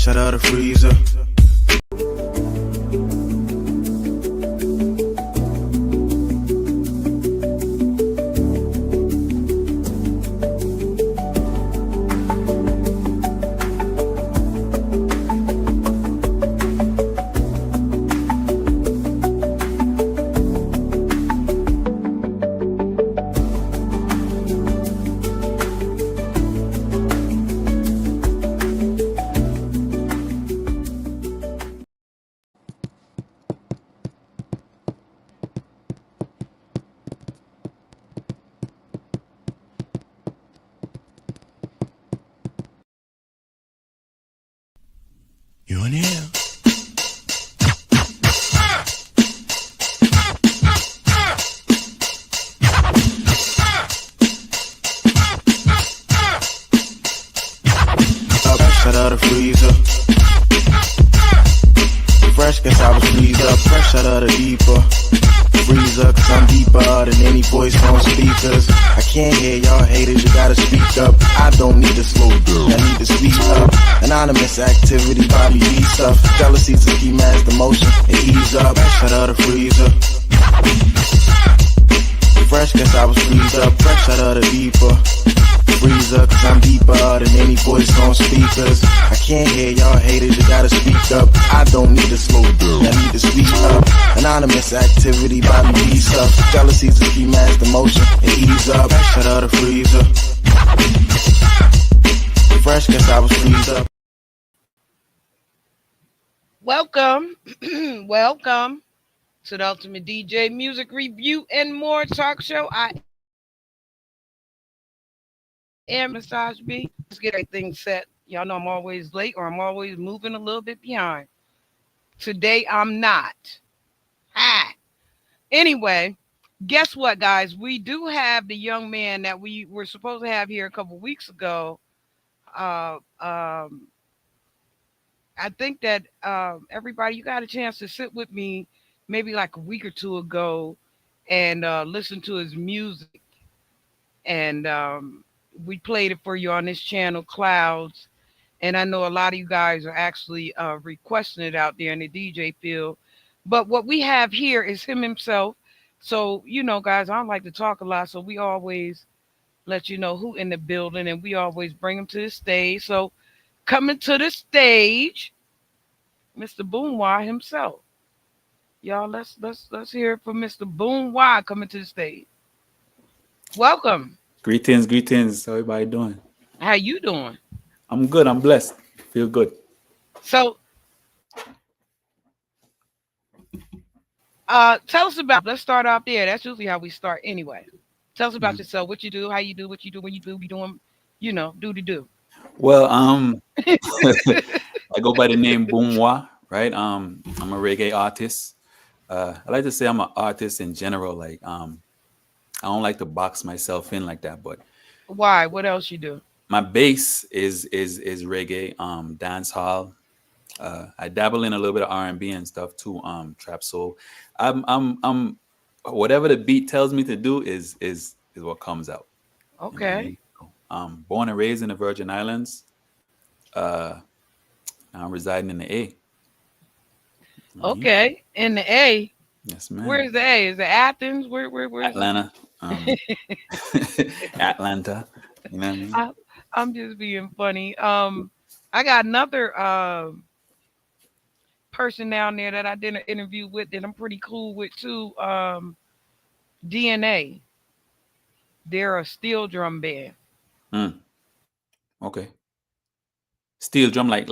fresh out of the freezer. You in here? Fresh out of the freezer. Fresh, guess I was freezed up. Fresh out of the deeper freezer, cause I'm deeper than any voice on speakers. I can't hear y'all haters, you gotta speak up. I don't need to slow down, I need to speak up. Anonymous activity, body beat stuff. Jealousy's a key mask, emotion, and ease up. Fresh out of the freezer. Fresh, guess I was freezed up. Fresh out of the deeper freezer, cause I'm deeper than any voice on speakers. I can't hear y'all haters, you gotta speak up. I don't need to slow down, I need to speak up. Anonymous activity, body beat stuff. Jealousy's a key mask, emotion, and ease up. Fresh out of the freezer. Fresh, guess I was freezed up. Welcome, welcome to the Ultimate DJ Music Review and More Talk Show. I am Massage B. Let's get everything set. Y'all know I'm always late or I'm always moving a little bit behind. Today I'm not. Hi. Anyway, guess what, guys? We do have the young man that we were supposed to have here a couple weeks ago. I think that everybody, you got a chance to sit with me maybe like a week or two ago and listen to his music. And we played it for you on this channel, Clouds. And I know a lot of you guys are actually requesting it out there in the DJ field. But what we have here is him himself. So, you know, guys, I don't like to talk a lot. So we always let you know who in the building and we always bring him to the stage. So coming to the stage, Mr. BOOMWAH himself. Y'all, let's hear it from Mr. BOOMWAH coming to the stage. Welcome. Greetings. How everybody doing? How you doing? I'm good. I'm blessed. Feel good. So, tell us about. Let's start off there. That's usually how we start, anyway. Tell us about yourself. What you do, how you do, what you do, when you do, be doing. You know, do. Well, I go by the name BOOMWAH, right? I'm a reggae artist. I like to say I'm an artist in general. Like, I don't like to box myself in like that. But why? What else you do? my base is reggae, dance hall. I dabble in a little bit of R&B and stuff too. Trap soul. I'm whatever the beat tells me to do is what comes out. Okay. Born and raised in the Virgin Islands. I'm residing in the A. Okay, in the A. Yes, ma'am. Where's the A? Is it Athens? Where Atlanta. Atlanta. You know what I mean? I'm just being funny. I got another person down there that I did an interview with that I'm pretty cool with too. DNA. They're a steel drum band. Okay. Steel drum like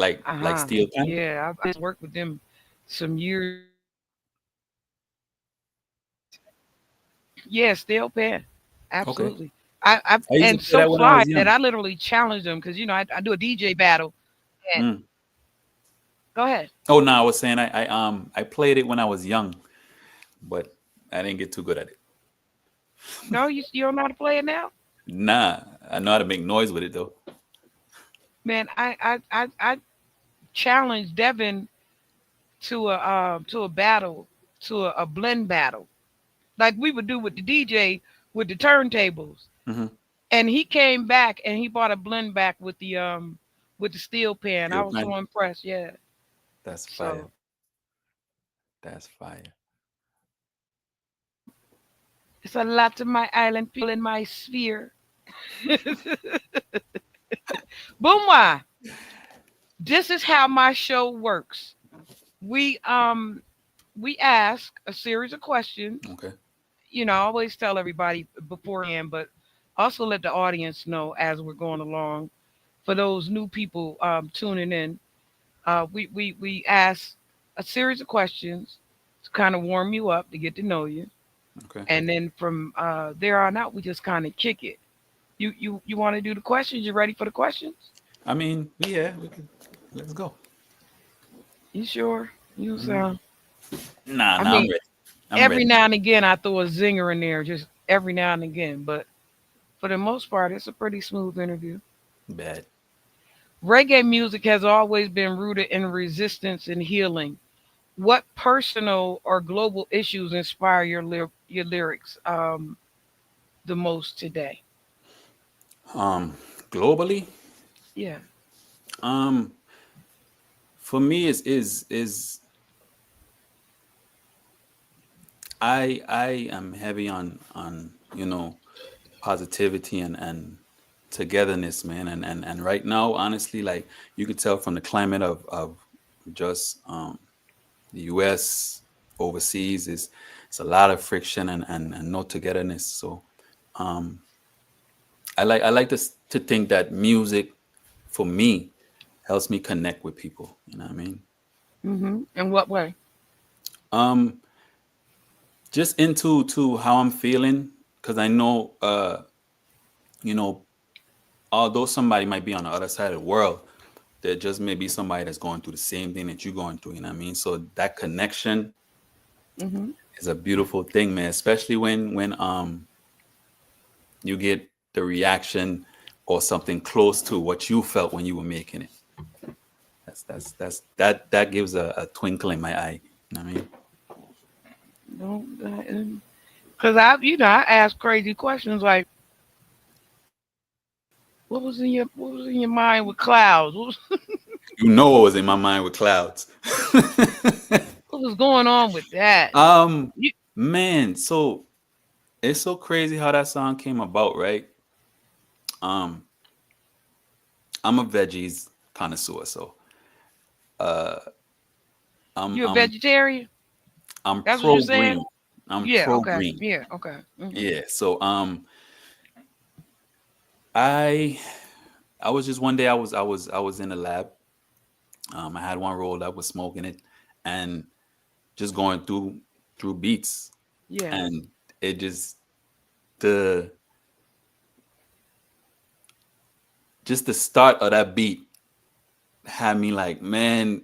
steel pan? Yeah, I've worked with them some years. Yeah, steel pan. Absolutely. Okay. I and so fly that I literally challenged them because, you know, I do a DJ battle. And go ahead. Oh no, I was saying I played it when I was young, but I didn't get too good at it. No, you don't know how to play it now? Nah, I know how to make noise with it though. Man, I challenged Devin to a battle, to a blend battle, like we would do with the DJ with the turntables. And he came back and he brought a blend back with the with the steel pan. I Steel was pan. so impressed. Yeah. That's fire. So That's fire. it's a lot to my island people in my sphere. Boomwa. This is how my show works. We um we ask a series of questions. Okay. I always tell everybody beforehand, but also let the audience know as we're going along. For those new people tuning in, we ask a series of questions to kind of warm you up to get to know you, Okay. and then from there on out, we just kind of kick it. You want to do the questions? You ready for the questions? I mean, yeah, we could, let's go. You sure? You Mhm. sound. Nah, I nah, I'm mean, ready. I'm every ready. now and again, I throw a zinger in there, just every now and again, but for the most part, it's a pretty smooth interview. Bad. Reggae music has always been rooted in resistance and healing. What personal or global issues inspire your lyrics the most today? Globally, Yeah. um, for me is I am heavy on positivity and togetherness, man. And right now, honestly, like you could tell from the climate of just the US overseas is it's a lot of friction and no togetherness. So um I like to think that music for me helps me connect with people. You know what I mean? In what way? Um just into to how I'm feeling because I know you know although somebody might be on the other side of the world, there just may be somebody that's going through the same thing that you're going through. You know what I mean? So that connection Hmm. is a beautiful thing, man. Especially when you get the reaction or something close to what you felt when you were making it. That gives a twinkle in my eye. You know what I mean? Don't, because I ask crazy questions like, what was in your mind with clouds? You know what was in my mind with clouds. What was going on with that? um, You, man, so it's so crazy how that song came about, right? Um, I'm a veggies connoisseur, so uh, I'm you a I'm vegetarian? I'm That's what pro you're saying? green. I'm Yeah. pro Okay. green. Yeah. Okay. Yeah. So I I was just one day I was in the lab. I had one roll that was smoking it, and just going through beats, Yeah. and it just the just the start of that beat had me like, man,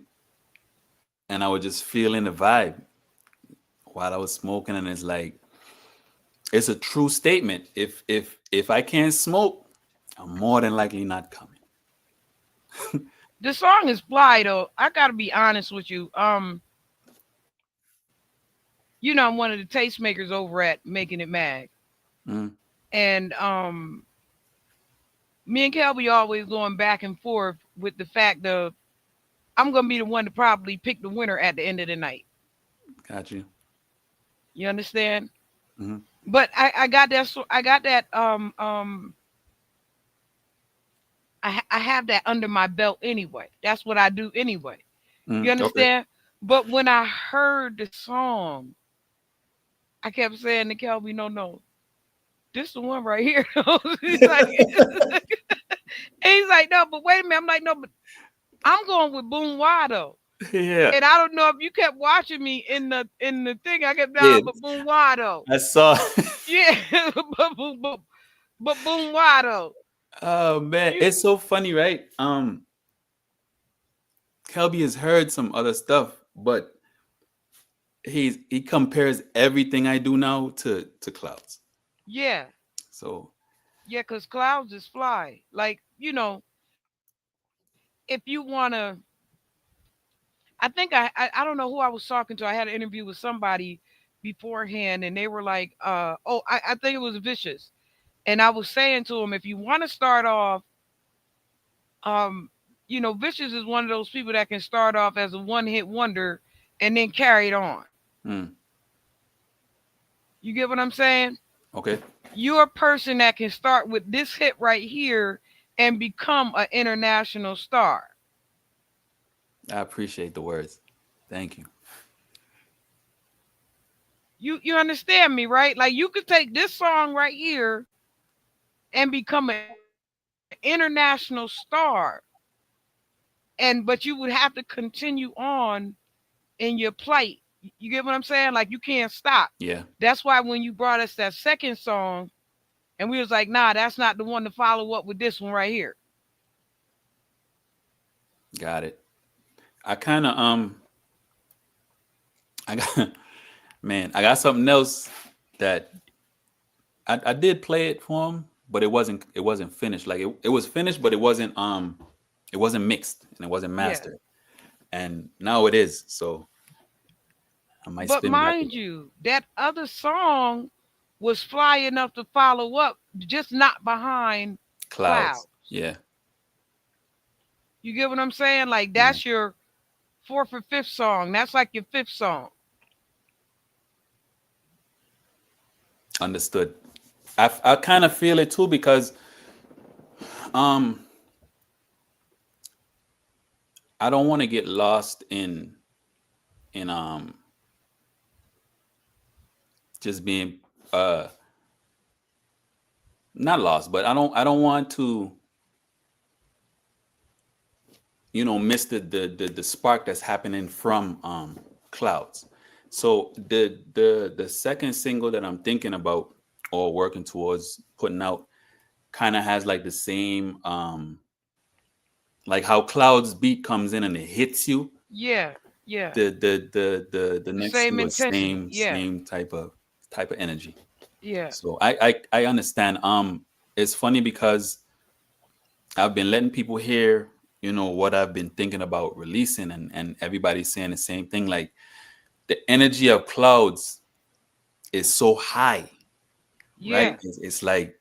and I was just feeling the vibe while I was smoking, and it's like it's a true statement. If I can't smoke, I'm more than likely not coming. The song is fly though. I gotta be honest with you. I'm one of the tastemakers over at Making It Mag, Mm, and me and Kelby always going back and forth with the fact of I'm gonna be the one to probably pick the winner at the end of the night. got you. You understand? Hmm. But I got that. I got that. I have that under my belt anyway. That's what I do anyway. You Mm, okay. understand? But when I heard the song, I kept saying to Kelby, no, no, this the one right here. He's like, no, but wait a minute. I'm like, no, but I'm going with BOOMWAH though. Yeah. And I don't know if you kept watching me in the thing. I kept Yeah. down, but BOOMWAH though. I saw. Yeah, but BOOMWAH though. Oh man, You, it's so funny, right? Kelby has heard some other stuff, but he compares everything I do now to clouds. yeah, So yeah, cause clouds is fly. Like if you wanna, I think I don't know who I was talking to. I had an interview with somebody beforehand, and they were like, oh, I think it was Vicious, and I was saying to him, if you want to start off, um, Vicious is one of those people that can start off as a one-hit wonder and then carry it on. Mm. You get what I'm saying? Okay. You're a person that can start with this hit right here and become an international star. I appreciate the words. Thank you. You understand me, right? Like you could take this song right here and become an international star. But you would have to continue on in your plight. You get what I'm saying? Like you can't stop. Yeah. That's why when you brought us that second song, and we was like, nah, that's not the one to follow up with this one right here. Got it. I kind of I got man, I got something else that I did play it for him, but it wasn't finished. Like it was finished, but it wasn't mixed and it wasn't Yeah. mastered. And now it is. So I might But spin back. mind you, that other song was fly enough to follow up, just not behind Clouds. Clouds. Yeah. You get what I'm saying? Like Yeah. that's your fourth or fifth song. That's like your fifth song. Understood. I kind of feel it too because um I don't want to get lost in just being not lost, but I don't want to miss the spark that's happening from Clouds. So the second single that I'm thinking about or working towards putting out kind of has like the same like how Clouds beat comes in and it hits you. Yeah, yeah. The The next same single intensity. same Yeah, same type of energy. yeah. So I understand. It's funny because I've been letting people hear, what I've been thinking about releasing, and everybody's saying the same thing. Like the energy of Clouds is so high, right? Yeah. It's like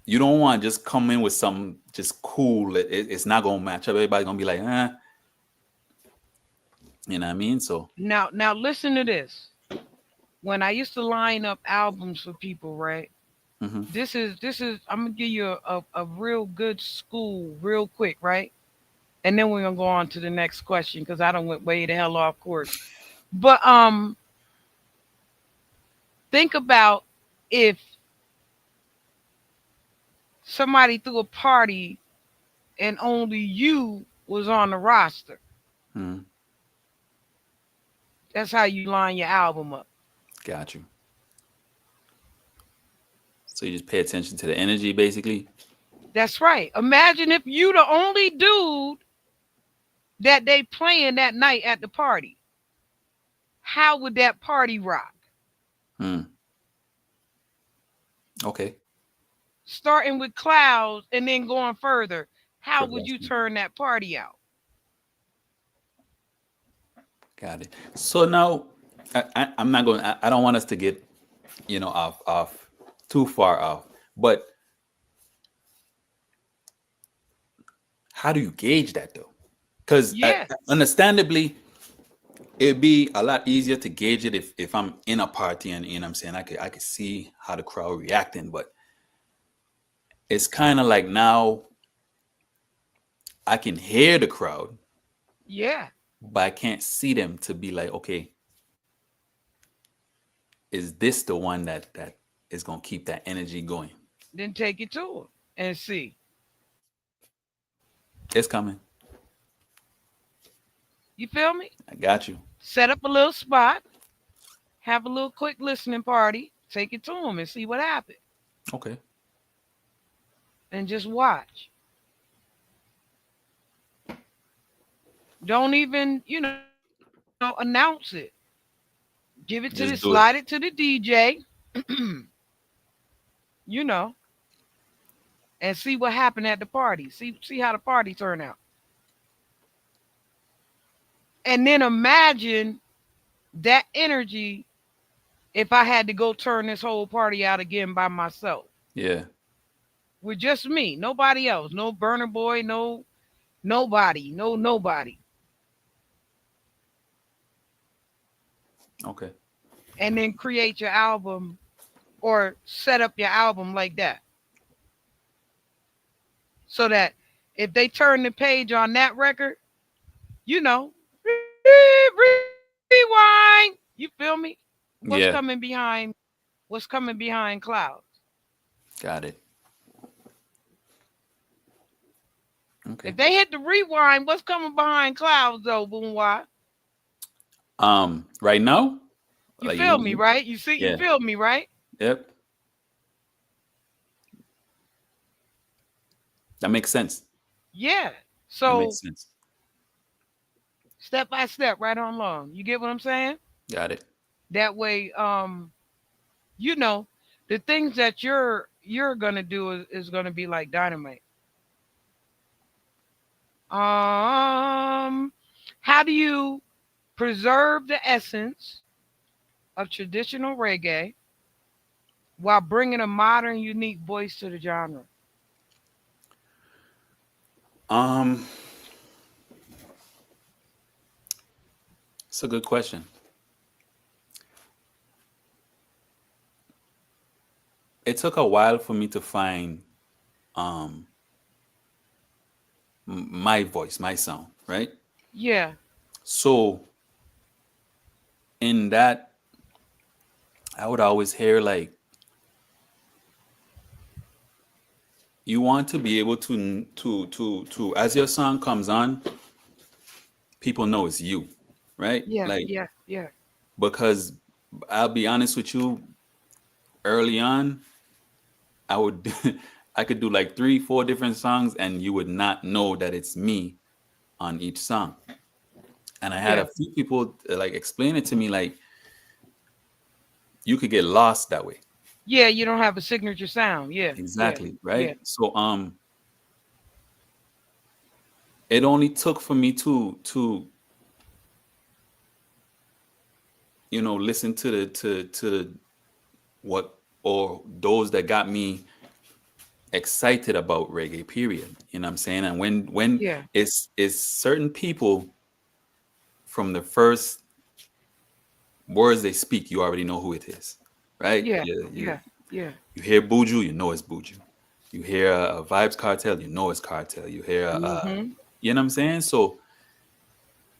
you don't want to just come in with something just cool. It's not gonna match up. Everybody's gonna be like, you know what I mean? So Now listen to this. When I used to line up albums for people, right? mhm. This is I'm gonna give you a real good school real quick, right? And then we're gonna go on to the next question because I don't went way the hell off course. But think about if somebody threw a party and only you was on the roster. Mhm. That's how you line your album up. Got you. So you just pay attention to the energy, basically. That's right. Imagine if you the only dude that they playing that night at the party. How would that party rock? Hmm. Okay. Starting with Clouds and then going further. How would you Progression. turn that party out? Got it. So now, I'm not going. I don't want us to get, off too far off. But how do you gauge that though? Because Yeah. understandably, it'd be a lot easier to gauge it if I'm in a party and you know what I'm saying I could see how the crowd reacting. But it's kind of like now I can hear the crowd, Yeah. but I can't see them to be like, okay, is this the one that is gonna keep that energy going? Then take it to them and see. It's coming. You feel me? I got you. Set up a little spot. Have a little quick listening party. Take it to them and see what happens. Okay. And just watch. Don't even, announce it. Give it to Just the do it. slide it to the DJ, you know, and see what happened at the party. See how the party turned out. And then imagine that energy if I had to go turn this whole party out again by myself. Yeah. With just me, nobody else. No burner boy, no Nobody, no nobody. Okay. And then create your album or set up your album like that. So that if they turn the page on that record, you know, rewind. You feel me? What's Yeah. coming behind? What's coming behind clouds? Got it. Okay. If they hit the rewind, what's coming behind clouds though, BOOMWAH? Right now, You like feel me, right? You yeah. feel me, right? Yep. That makes sense. Yeah. That So makes sense. step by step, right on along. You get what I'm saying? Got it. That way, you know, the things that you're gonna do is gonna be like dynamite. Um, how do you preserve the essence of traditional reggae while bringing a modern, unique voice to the genre? Um, it's a good question. It took a while for me to find um my voice, my sound, right? Yeah, So in that, I would always hear like you want to be able to as your song comes on, people know it's you, right? yeah, Like yeah, yeah, because I'll be honest with you, early on, I would I could do like 3, 4 different songs and you would not know that it's me on each song. And I had yeah, a few people like explain it to me like you could get lost that way. yeah. You don't have a signature sound. Yeah, yeah, Exactly, yeah, right? So it only took for me to listen to the what or those that got me excited about reggae, period. You know what I'm saying? And when yeah, it's certain people from the first words they speak, you already know who it is, right? yeah, You yeah, yeah. you hear Buju, you know it's Buju. You hear a Vibes Cartel, you know it's Cartel. You hear Mm-hmm. you know what I'm saying? So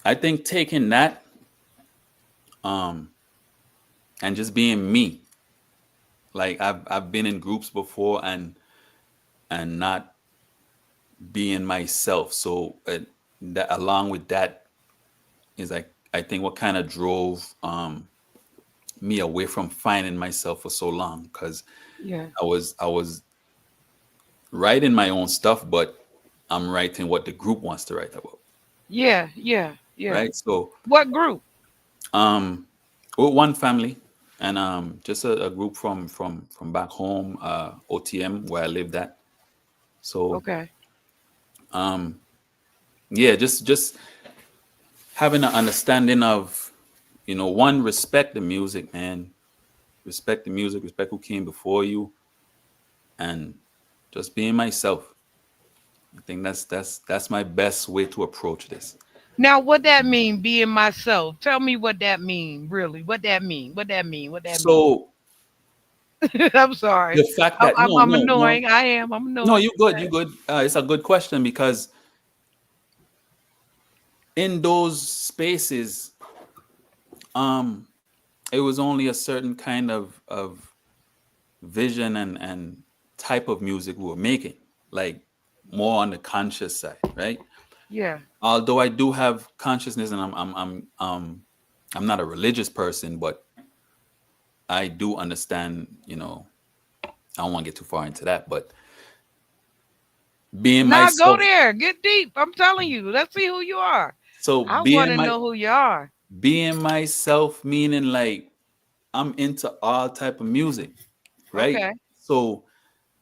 I think taking that um and just being me, like I've been in groups before and not being myself. So that along with that is like I think what kind of drove me away from finding myself for so long because Yeah, I was writing my own stuff, but I'm writing what the group wants to write about, yeah, yeah, yeah. right? So What group? um, we're one family, and just a group from back home, OTM where I lived at. So Okay. um, yeah, just having an understanding of one, respect the music, man, respect the music, respect who came before you, and just being myself. I think that's my best way to approach this. Now, what that mean? Being myself. Tell me what that mean. Really, what that mean? What that mean? What that mean? So I'm sorry. the fact that no, I'm no, no, annoying. I am. I'm no, annoying. you good, you good. It's a good question because in those spaces, um, it was only a certain kind of vision and type of music we were making, like more on the conscious side, right? Yeah. Although I do have consciousness, and I'm not a religious person, but I do understand. I don't want to get too far into that, but being Now go myself. there. Get deep. I'm telling you. Let's see who you are. So I want to know who you are. being myself, meaning like I'm into all type of music, right? Okay. So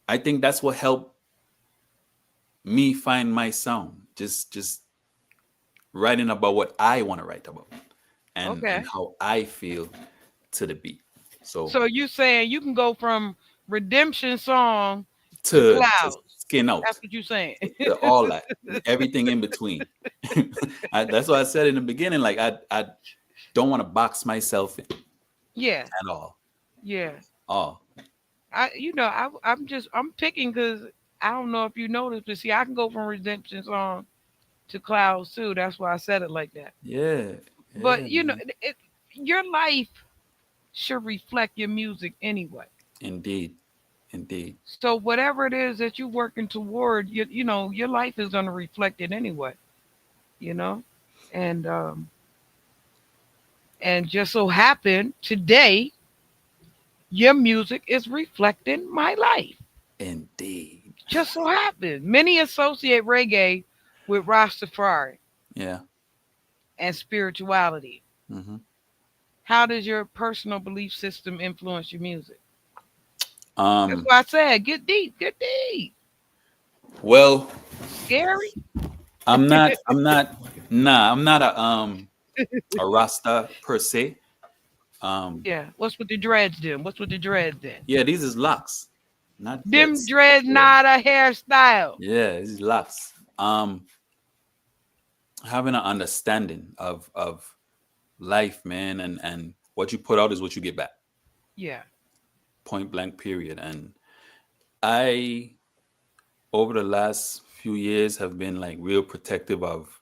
I think that's what helped me find my sound. Just writing about what I want to write about, and Okay. how I feel to the beat. So So you saying you can go from redemption song to to clouds. skin out, That's what you're saying. all that, everything in between. That's what I said in the beginning. Like I don't want to box myself in Yeah, at all. yeah. Oh, I'm picking because I don't know if you noticed, but see, I can go from Redemption song to Clouds too. That's why I said it like that. yeah, But yeah, man. your life should reflect your music anyway. Indeed, indeed, So whatever it is that you're working toward, your life is going to reflect it anyway. You know, and just so happened today, your music is reflecting my life. indeed. Just so happened. Many associate reggae with Rastafari Yeah. and spirituality. Hmm. How does your personal belief system influence your music? That's Um. why I said get deep, get deep. Well, Scary? I'm not. I'm not. Nah, I'm not a Rasta per se. Um. Yeah. What's with the dreads then? What's with the dreads then? Yeah, these is locks, not Them dreads. dreads Yeah. not a hairstyle. Yeah, these is locks. Having an understanding of life, man, and what you put out is what you get back. Yeah. Point blank. Period. And I, over the last few years, have been like real protective of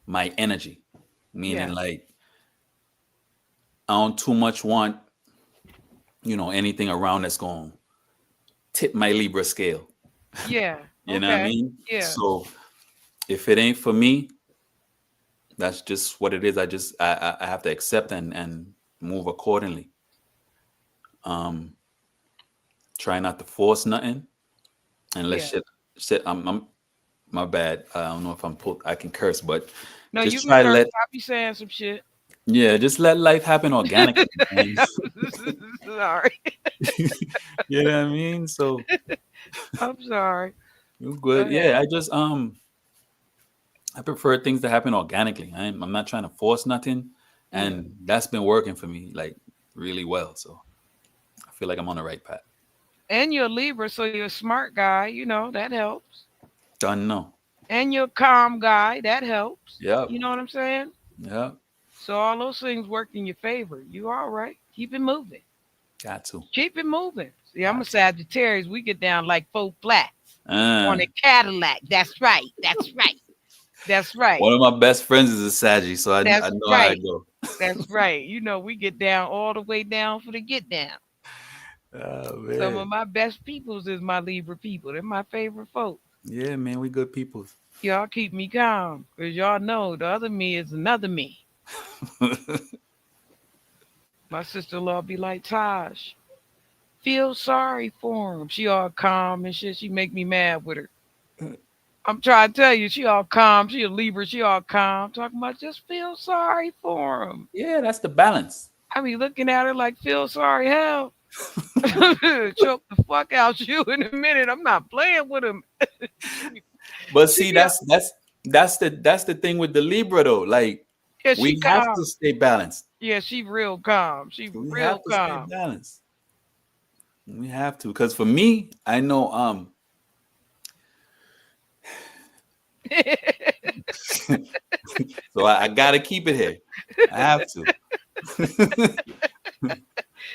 my energy, meaning Yeah. like I don't too much want anything around that's going to tip my Libra scale. Yeah. You know what I Okay. mean? Yeah. So if it ain't for me, that's just what it is. I have to accept and move accordingly. Um, Try not to force nothing and let Yeah. shit. I'm my bad. I don't know if I can curse, but No, you just can try to curse. let I be saying some shit. yeah, just let life happen organically. Man. Sorry. You know what I mean? So I'm sorry. you're Go good. ahead. Yeah, I prefer things to happen organically. I'm not trying to force nothing, Yeah. and that's been working for me like really well. So I feel like I'm on the right path. And you're a Libra, so you're a smart guy. That helps. Done. No. And you're a calm guy. That helps. Yep. You know what I'm saying? Yep. So all those things work in your favor. You all right. Keep it moving. Got to. Keep it moving. See, I'm a Got to. Sagittarius. We get down like 4 flats on Uh, a Cadillac. That's right. That's right. That's right. One of my best friends is a Saggy, so I That's know how I right. go. That's right. We get down all the way down for the get down. Oh Some of man. my best peoples is my Libra people. They're my favorite folks. Yeah, man, we good people. Y'all keep me calm because y'all know the other me is another me. My sister-in-law be like, Tosh, feel sorry for him. She all calm and shit. She make me mad with her. I'm trying to tell you, she all calm. She a Libra. She all calm. Talking about just feel sorry for him. Yeah, that's the balance. I be looking at her like, feel sorry, hell. Choke the fuck out you in a minute. I'm not playing with him. But She see, be, that's the thing with the Libra though. Like yeah, she we have to calm. stay balanced. Yeah, she real calm. She We real have to stay calm. balanced. We have to, because for me, I know so I gotta keep it here. I have to.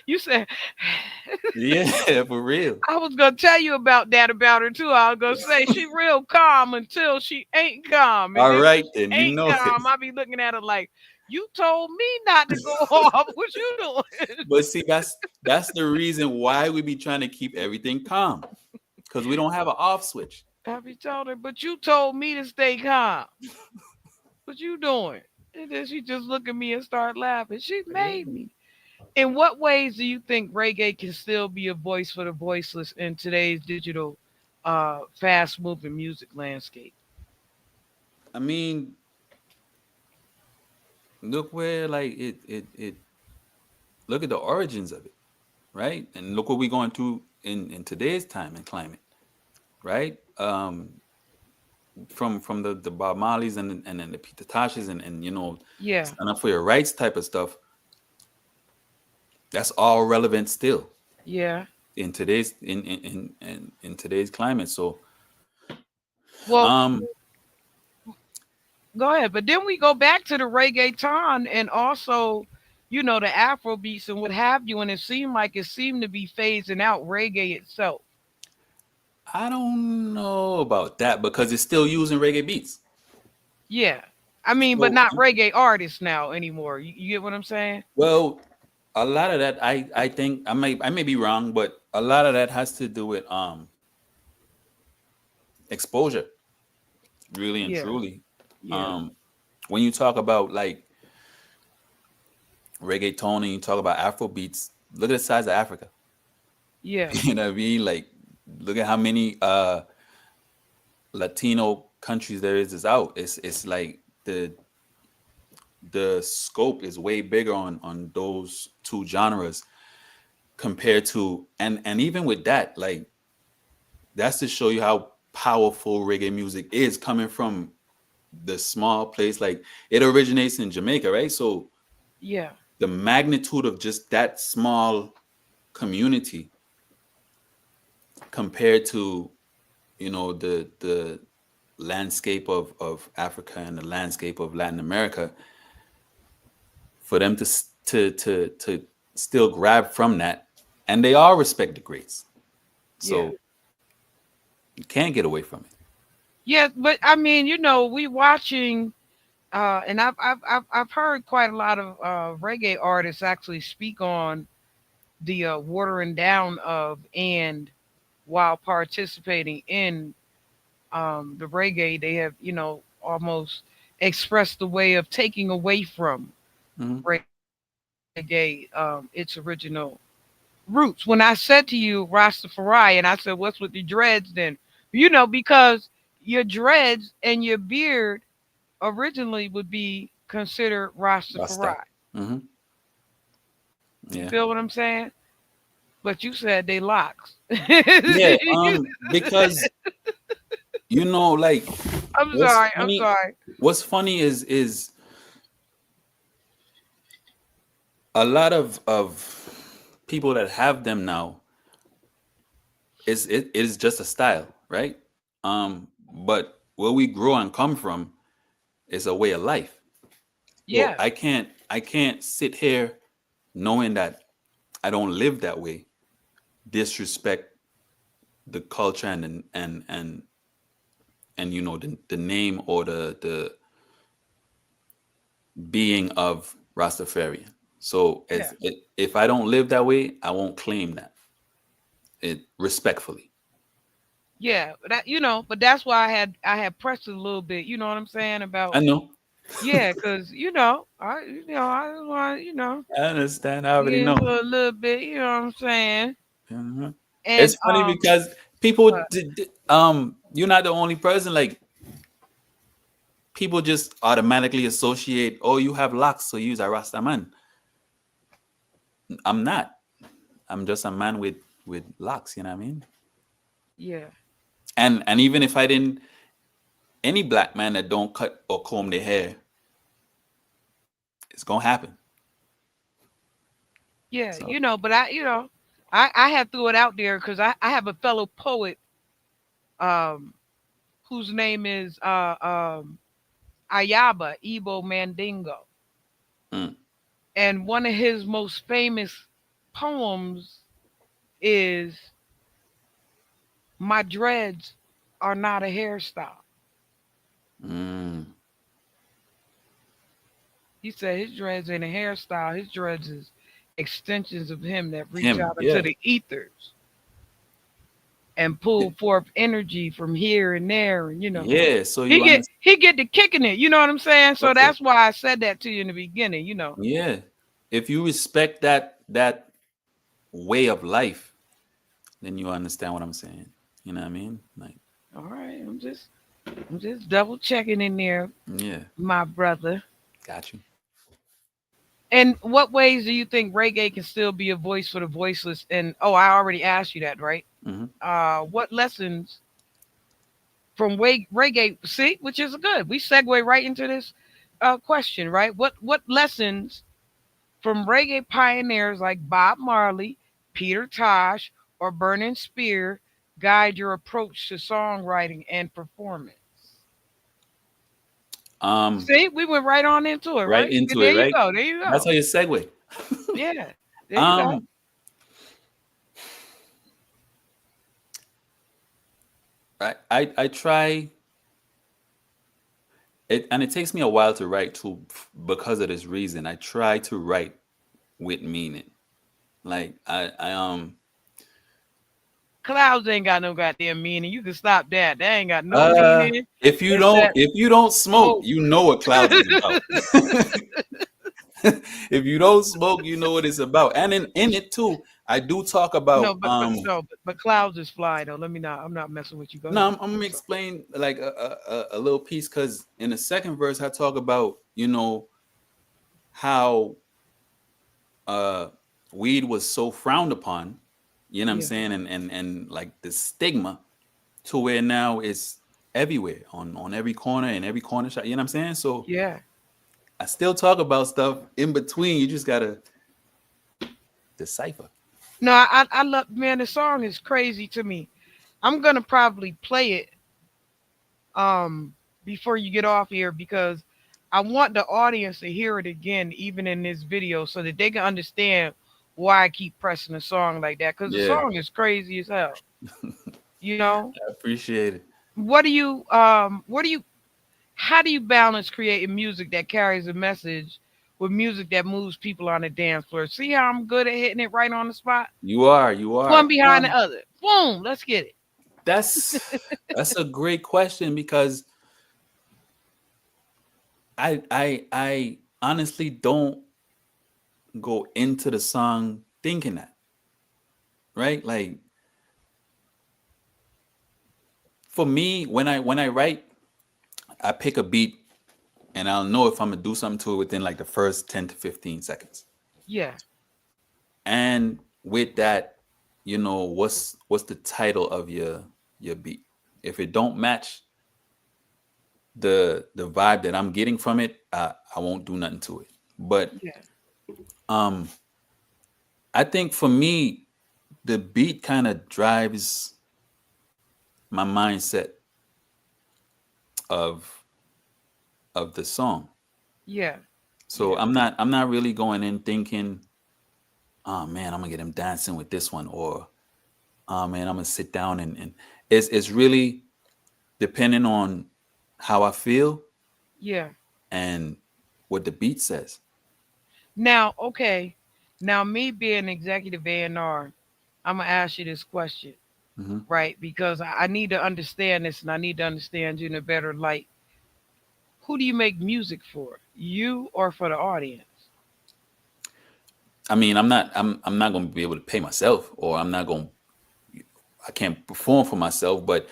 You said Yeah, for real. I was gonna tell you about that about her too. I was gonna say she real calm until she ain't calm, and All then right, when she then you ain't know it. calm, I be looking at her like, "You told me not to go off. What you doing?" But see, that's the reason why we be trying to keep everything calm, because we don't have an off switch. I be telling her, "But you told me to stay calm. What you doing?" And then she just look at me and start laughing. She Yeah. made me. In what ways do you think reggae can still be a voice for the voiceless in today's digital, fast moving music landscape? I mean, look where like it look at the origins of it, right? And look what we're going through in today's time and climate, right? From the Bob Marleys and then the Peter Toshes and Yeah, stand up for your rights type of stuff. That's all relevant still yeah, in today's in today's climate. So Well, Um, go ahead. But then we go back to the reggaeton and also, the Afro beats and what have you. And it seemed to be phasing out reggae itself. I don't know about that because it's still using reggae beats. Yeah. I mean, but So, not reggae artists now anymore. You get what I'm saying? well, a lot of that I think I may be wrong, but a lot of that has to do with exposure, really and Yeah. truly. Yeah. Um, when you talk about like reggaeton and you talk about Afro beats, look at the size of Africa. Yeah. You know what I mean? Like, look at how many Latino countries there is out. It's like the scope is way bigger on those two genres compared to and even with that, like that's to show you how powerful reggae music is coming from the small place. Like it originates in Jamaica, right? So Yeah. the magnitude of just that small community compared to the landscape of Africa and the landscape of Latin America, for them to still grab from that, and they all respect the greats, Yeah. so you can't get away from it. Yeah. But I mean, we watching. And I've heard quite a lot of reggae artists actually speak on the watering down of and while participating in the reggae, they have almost expressed the way of taking away from Hmm. reggae its original roots. When I said to you Rastafari, and I said, "What's with the dreads?" Then because your dreads and your beard originally would be considered Rasta. Rastafari. Hmm. You Yeah. feel what I'm saying? But you said they locks. Yeah. Because like I'm what's sorry. I'm funny sorry. what's funny is a lot of people that have them now is just a style, right? But where we grow and come from is a way of life. So Yeah. I can't sit here knowing that I don't live that way, disrespect the culture and the name or the being of Rastafarian. So Yeah. if I don't live that way, I won't claim that it respectfully. Yeah. But that's why I had pressed it a little bit. You know what I'm saying I about know. yeah, because I want I understand. I already get know. into a little bit. You know what I'm saying? Mhm. And It's funny because people, uh, you're not the only person. Like people just automatically associate, oh, you have locks, so you're a Rasta man. I'm not. I'm just a man with locks. You know what I mean? yeah, And even if I didn't, any black man that don't cut or comb their hair, it's gonna happen. yeah. So, But I had threw it out there because I have a fellow poet um whose name is Ayaba Igbo Mandingo. mm, And one of his most famous poems is "My dreads are not a hairstyle." mm, He said his dreads ain't a hairstyle. His dreads is extensions of him that reach him, out into yeah, the ethers and pull forth energy from here and there. And yeah. So he you get understand? he get to kicking it. You know what I'm saying? So Okay, that's why I said that to you in the beginning. yeah. If you respect that way of life, then you understand what I'm saying. You know what I mean? Like, All right, I'm just double checking in there, yeah, my brother. got you. And what ways do you think reggae can still be a voice for the voiceless? And I already asked you that, right? Hmm. What lessons from reggae? See, which is good. We segue right into this question, right? What lessons from reggae pioneers like Bob Marley, Peter Tosh, or Burning Spear guide your approach to songwriting and performance? Um, See, we went right on into it, right right? into it, There you right? go. There you That's go. how you segue. Yeah, there you go. Um, I try it, and it takes me a while to write too, because of this reason. I try to write with meaning. Like Clouds ain't got no goddamn meaning. You can stop that. That ain't got no meaning. It's that if you don't smoke, smoke. you know what clouds is about. If you don't smoke, you know what it's about. And in it too, I do talk No, about but no, but clouds is fly though. Let me not. I'm not messing with you. Go no, ahead. I'm gonna explain like a little piece, because in the second verse I talk about, how uh weed was so frowned upon, you know what I'm Yeah, saying, and like the stigma, to where now it's everywhere, on every corner, in every corner shop, you know what I'm saying? So yeah. I still talk about stuff in between. You just gotta decipher. No, I love, man. The song is crazy to me. I'm gonna probably play it um before you get off here because I want the audience to hear it again, even in this video, so that they can understand why I keep pressing the song like that. Because the Yeah, song is crazy as hell. You know, I appreciate it. what do you how do you balance creating music that carries a message with music that moves people on the dance floor? See how I'm good at hitting it right on the spot? You One are. behind the other. Boom, let's get it. That's that's a great question, because I honestly don't go into the song thinking that, right? Like, for me, when I write, I pick a beat, and I'll know if I'm gonna do something to it within like the first 10 to 15 seconds. Yeah, And with that, what's the title of your beat? If it don't match the vibe that I'm getting from it, I won't do nothing to it. But yeah, um I think for me, the beat kind of drives my mindset of the song. yeah, So yeah. I'm not really going in thinking, oh man, I'm gonna get him dancing with this one, or oh man, I'm gonna sit down, and it's really depending on how I feel Yeah. and what the beat says. Now, okay. Now, me being executive A&R, I'm gonna ask you this question, Hmm. right? Because I need to understand this, and I need to understand you in a better light. Who do you make music for? You or for the audience? I mean, I'm not gonna be able to pay myself, or I can't perform for myself, but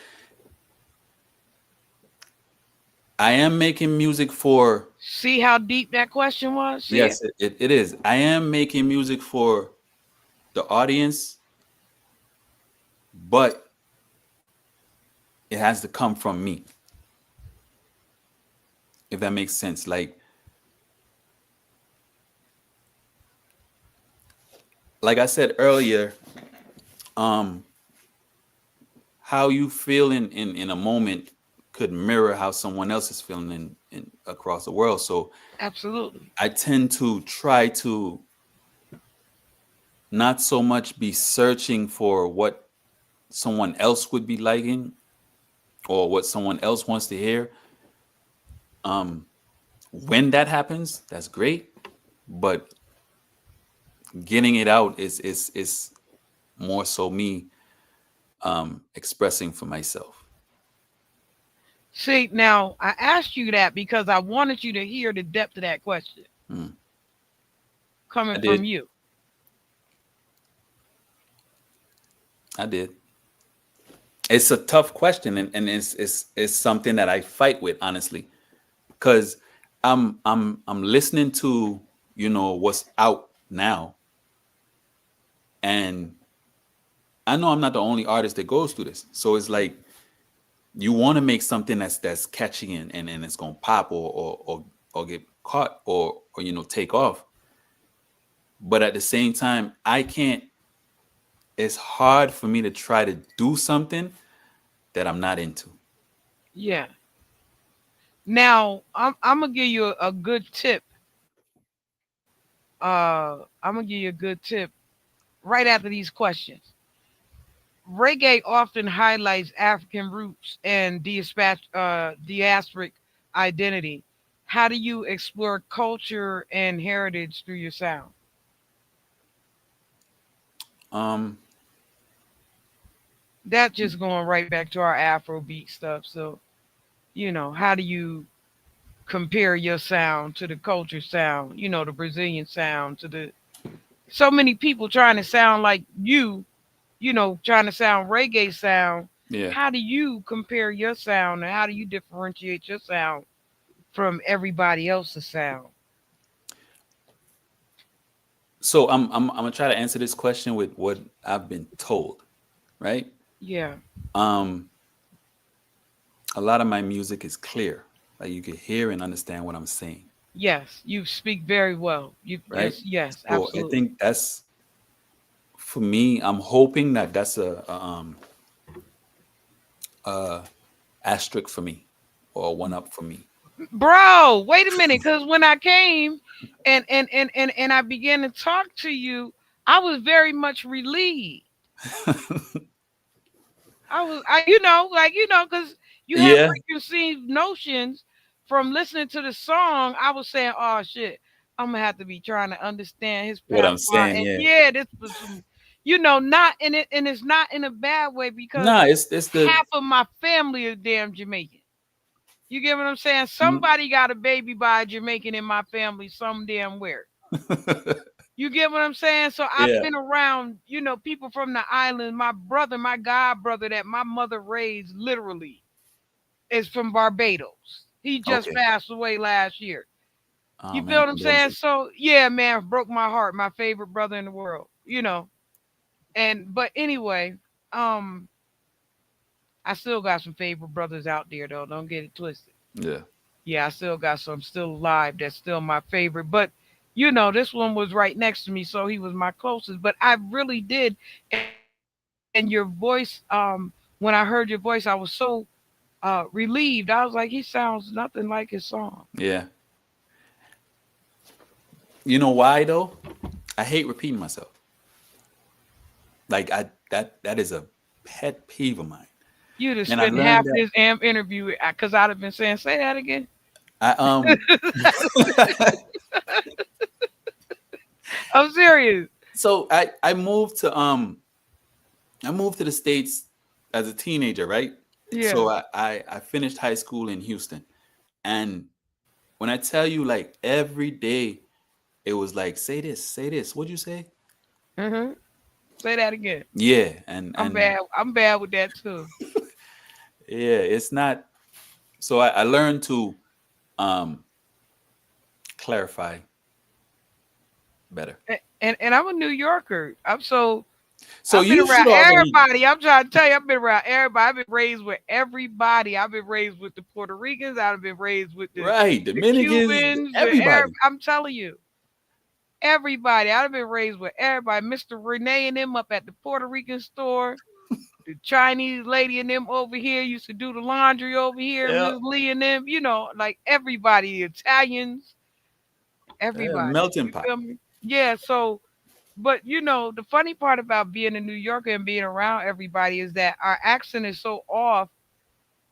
I am making music for. See how deep that question was? See it? Yes, it is. I am making music for the audience, but it has to come from me, if that makes sense. Like I said earlier, um, how you feel in a moment could mirror how someone else is feeling in across the world. So Absolutely. I tend to try to not so much be searching for what someone else would be liking, or what someone else wants to hear. Um, when that happens, that's great. But getting it out is more so me expressing for myself. See, now I asked you that because I wanted you to hear the depth of that question Mm, coming I from did. you. I did. It's a tough question, and it's something that I fight with, honestly, because I'm listening to what's out now, and I know I'm not the only artist that goes through this. So it's like, you want to make something that's catchy, and it's gonna pop, or get caught, or take off. But at the same time, I can't it's hard for me to try to do something that I'm not into. Yeah. Now I'm gonna give you a good tip. I'm gonna give you a good tip right after these questions. Reggae often highlights African roots and diasporic identity. How do you explore culture and heritage through your sound? Um, That's just going right back to our Afrobeat stuff. So, how do you compare your sound to the culture sound, the Brazilian sound, to the so many people trying to sound like trying to sound reggae sound. yeah. How do you compare your sound and how do you differentiate your sound from everybody else's sound? So I'm gonna try to answer this question with what I've been told, right? Yeah. Um, a lot of my music is clear, like you can hear and understand what I'm saying, Yes. You speak very well. You right? yes, yes, So I absolutely. think that's for me. I'm hoping that that's a asterisk for me, or a one up for me. Bro, wait a minute, because when I came and I began to talk to you, I was very much relieved. Because you have Yeah, preconceived notions from listening to the song. I was saying, oh shit, I'm gonna have to be trying to understand his what I'm patois. saying, And yeah. yeah, this was some, not in it, and it's not in a bad way because Nah, it's the half of my family is damn Jamaican. You get what I'm saying? mm, Somebody got a baby by a Jamaican in my family, some damn where. You get what I'm saying? So I've yeah. been around, people from the island. My brother, my god brother, that my mother raised literally is from Barbados. He just Okay. passed away last year. Oh You feel man, what I'm saying? condolences. So yeah, man, broke my heart. My favorite brother in the world. And but anyway, um, I still got some favorite brothers out there though. Don't get it twisted. Yeah. Yeah, I still got some still alive that's still my favorite. But this one was right next to me, so he was my closest. But I really did, and your voice, when I heard your voice, I was so relieved. I was like, he sounds nothing like his song. Yeah. You know why though? I hate repeating myself. Like that is a pet peeve of mine. You'd have And I spent learned half that this interview because I'd have been saying, "Say that again." I I'm serious. so I moved to the States as a teenager, right? Yeah. So I finished high school in Houston. And when I tell you like every day it was like say this, what'd you say? hmm Say that again. Yeah, I'm and bad. I'm bad with that too. yeah, it's not so I learned to um clarify better. And I'm a New Yorker. So I've been you should around already everybody. I'm trying to tell you, I've been around everybody. I've been raised with everybody. I've been raised with the Puerto Ricans. I've been raised with right, the Dominicans, Cubans. everybody. I'm telling you, everybody. I've been raised with everybody. Mr. Renee and them up at the Puerto Rican store. The Chinese lady and them over here used to do the laundry over here. Yeah, Miss Lee and them, like everybody. The Italians, everybody. melting You pot. feel me? Yeah. So but the funny part about being a New Yorker and being around everybody is that our accent is so off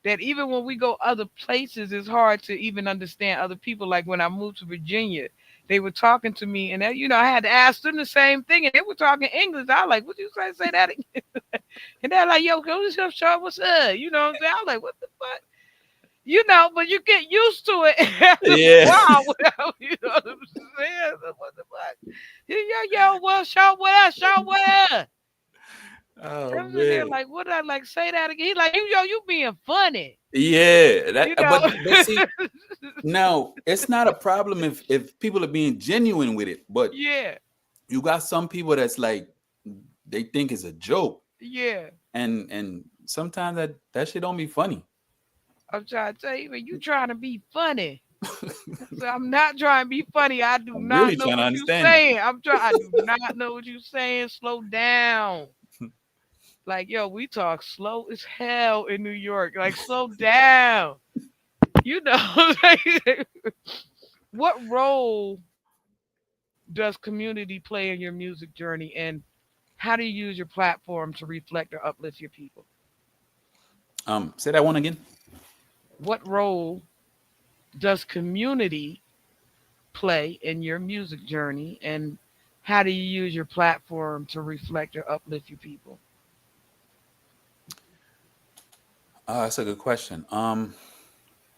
that even when we go other places, it's hard to even understand other people. Like when I moved to Virginia, they were talking to me, and I had to ask them the same thing, and they were talking English. I was like, "What you say? Say that again?" And they're like, "Yo, go to show what's up?" You know what I'm saying? I was like, "What the fuck?" But you get used to it after a Yeah. while. You know what I'm saying? So what the fuck? Yo, well, show what up, show what up. Oh I'm sitting there man. like, what I like say that again? He like, you being funny. Yeah, You that know? but see, now it's not a problem if people are being genuine with it, but Yeah, you got some people that's like they think it's a joke, yeah. and sometimes that shit don't be funny. I'm trying to tell you, man, you trying to be funny. So I'm not trying to be funny. I do I'm not really know trying to what you understand saying. I do not know what you saying. Slow down. Like, yo, we talk slow as hell in New York. Like, slow down. You know, like, what role does community play in your music journey, and how do you use your platform to reflect or uplift your people? Say that one again. What role does community play in your music journey, and how do you use your platform to reflect or uplift your people? That's a good question.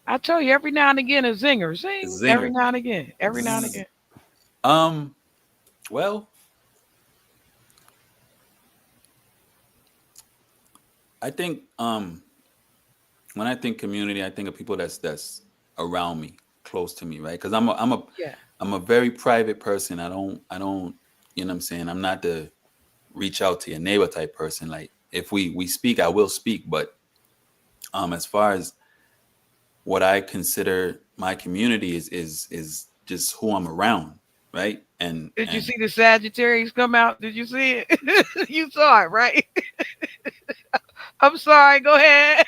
I tell you, every now and again, a zinger, zing, every Zinger. now and again, every now and Zzz. again. Um, well, I think when I think community, I think of people that's around me, close to me, right? Because Yeah, I'm a very private person. I don't you know what I'm saying. I'm not the reach out to your neighbor type person. Like if we speak, I will speak, but as far as what I consider my community is just who I'm around, right? did you And see the Sagittarius come out? Did you see it? You saw it, right? I'm sorry. Go ahead.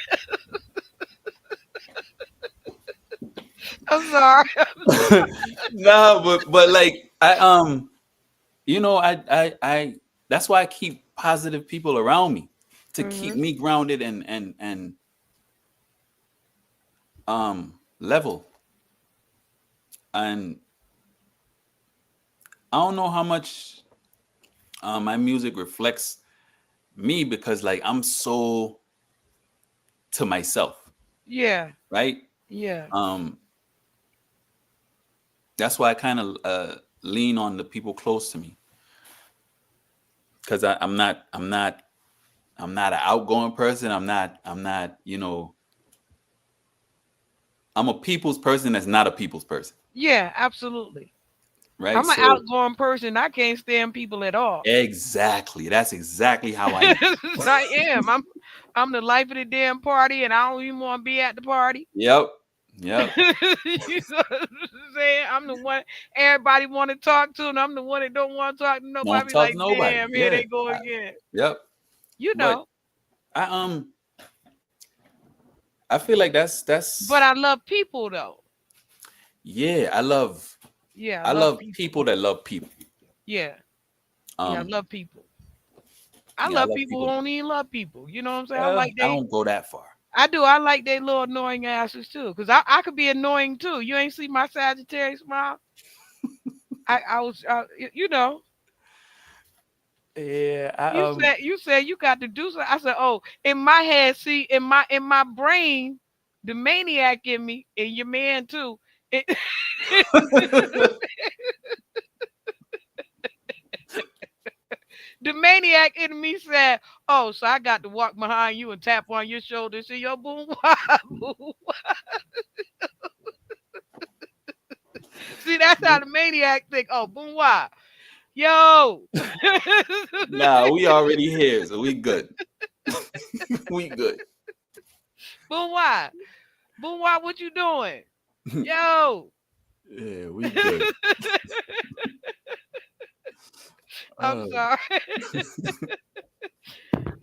I'm sorry. no, but like I that's why I keep positive people around me to keep Hmm. me grounded and level. And I don't know how much my music reflects me because like I'm so to myself, Yeah, right? yeah, Um that's why I kind of lean on the people close to me because I'm not an outgoing person. I'm not I'm a people's person that's not a people's person, yeah. Absolutely. right? I'm an So outgoing person. I can't stand people at all. exactly, that's exactly how I am. I am. I'm the life of the damn party, and I don't even want to be at the party. Yep, yep. You know what I'm saying? I'm the one everybody want to talk to, and I'm the one that don't want to talk to Won't nobody. talk Like, to nobody. damn, here Yeah, they go again. yep. You But know. I I feel like But that's I love people though. yeah. Yeah, I I love love people. people that love people. Yeah, yeah, I Um, love people. I yeah, I love love people who people. don't even love people. You know what I'm saying? I like I they. don't go that far. I do. I like they little annoying asses too, cause I could be annoying too. You ain't see my Sagittarius smile. I was you know. Yeah, I You said you got to do something. I said, oh, in my head, see, in my brain, the maniac in me, and your man too. It, the maniac in me said, "Oh, so I got to walk behind you and tap on your shoulder and say, yo, boom, wah, boom." See, that's how the maniac think. Oh, boom, wah, yo, nah, we already here, so we good. We good. boom, wah, boom, wah, what you doing, yo? Yeah, we good. I'm Uh, sorry.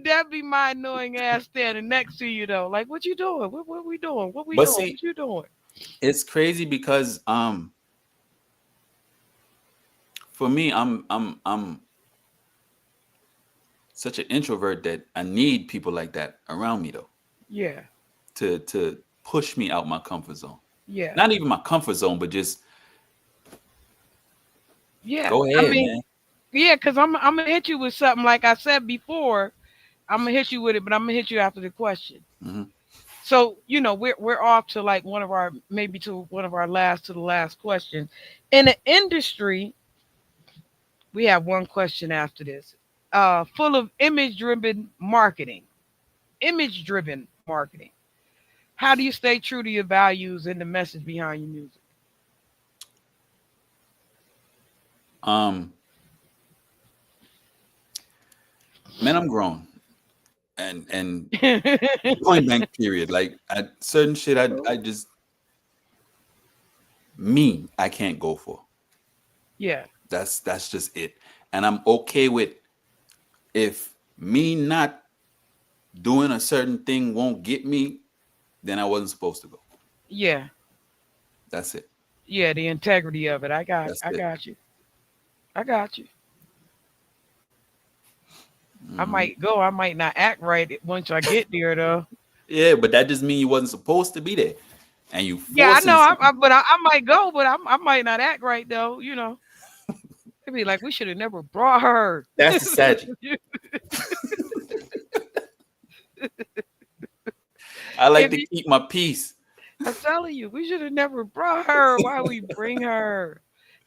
That be my annoying ass standing next to you though. Like, what you doing? What we doing? What we but doing? see, What you doing? it's crazy because for me, I'm such an introvert that I need people like that around me though Yeah, to push me out my comfort zone. yeah, Not even my comfort zone, but just yeah. go I ahead, mean, man. yeah, cause I'm gonna hit you with something like I said before. I'm gonna hit you with it, but I'm gonna hit you after the question. Hmm. So we're off to like one of our maybe to one of our last to the last question. In the industry, we have one question after this. Full of image driven marketing. Image driven marketing. How do you stay true to your values and the message behind your music? Um, man, I'm grown, and point blank period. Like at certain shit, I just me I can't go for. Yeah, That's just it, and I'm okay with if me not. doing a certain thing won't get me, then I wasn't supposed to go. Yeah. That's it. Yeah, the integrity of it. That's I it. got you. I got you. I Mhm. might go. I might not act right once I get there though. Yeah, but that just means you wasn't supposed to be there, and you Yeah, I forcing know. something. I might go, but I might not act right though. You know, it'd be like we should have never brought her. That's the sad. I like If to you, keep my peace. I'm telling you, we should have never brought her. Why we bring her?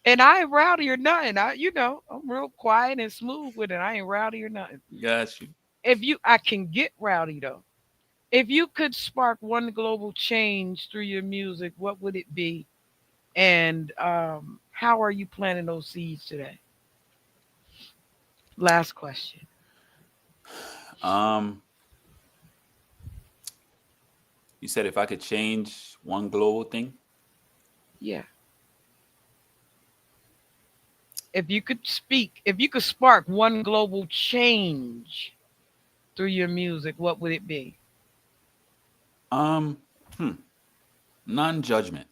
And I ain't rowdy or nothing. I'm real quiet and smooth with it. I ain't rowdy or nothing. Got you. I can get rowdy though. If you could spark one global change through your music, what would it be? And how are you planting those seeds today? Last question. Um, you said if I could change one global thing, Yeah. If you could spark one global change through your music, what would it be? um, hmm, non-judgment,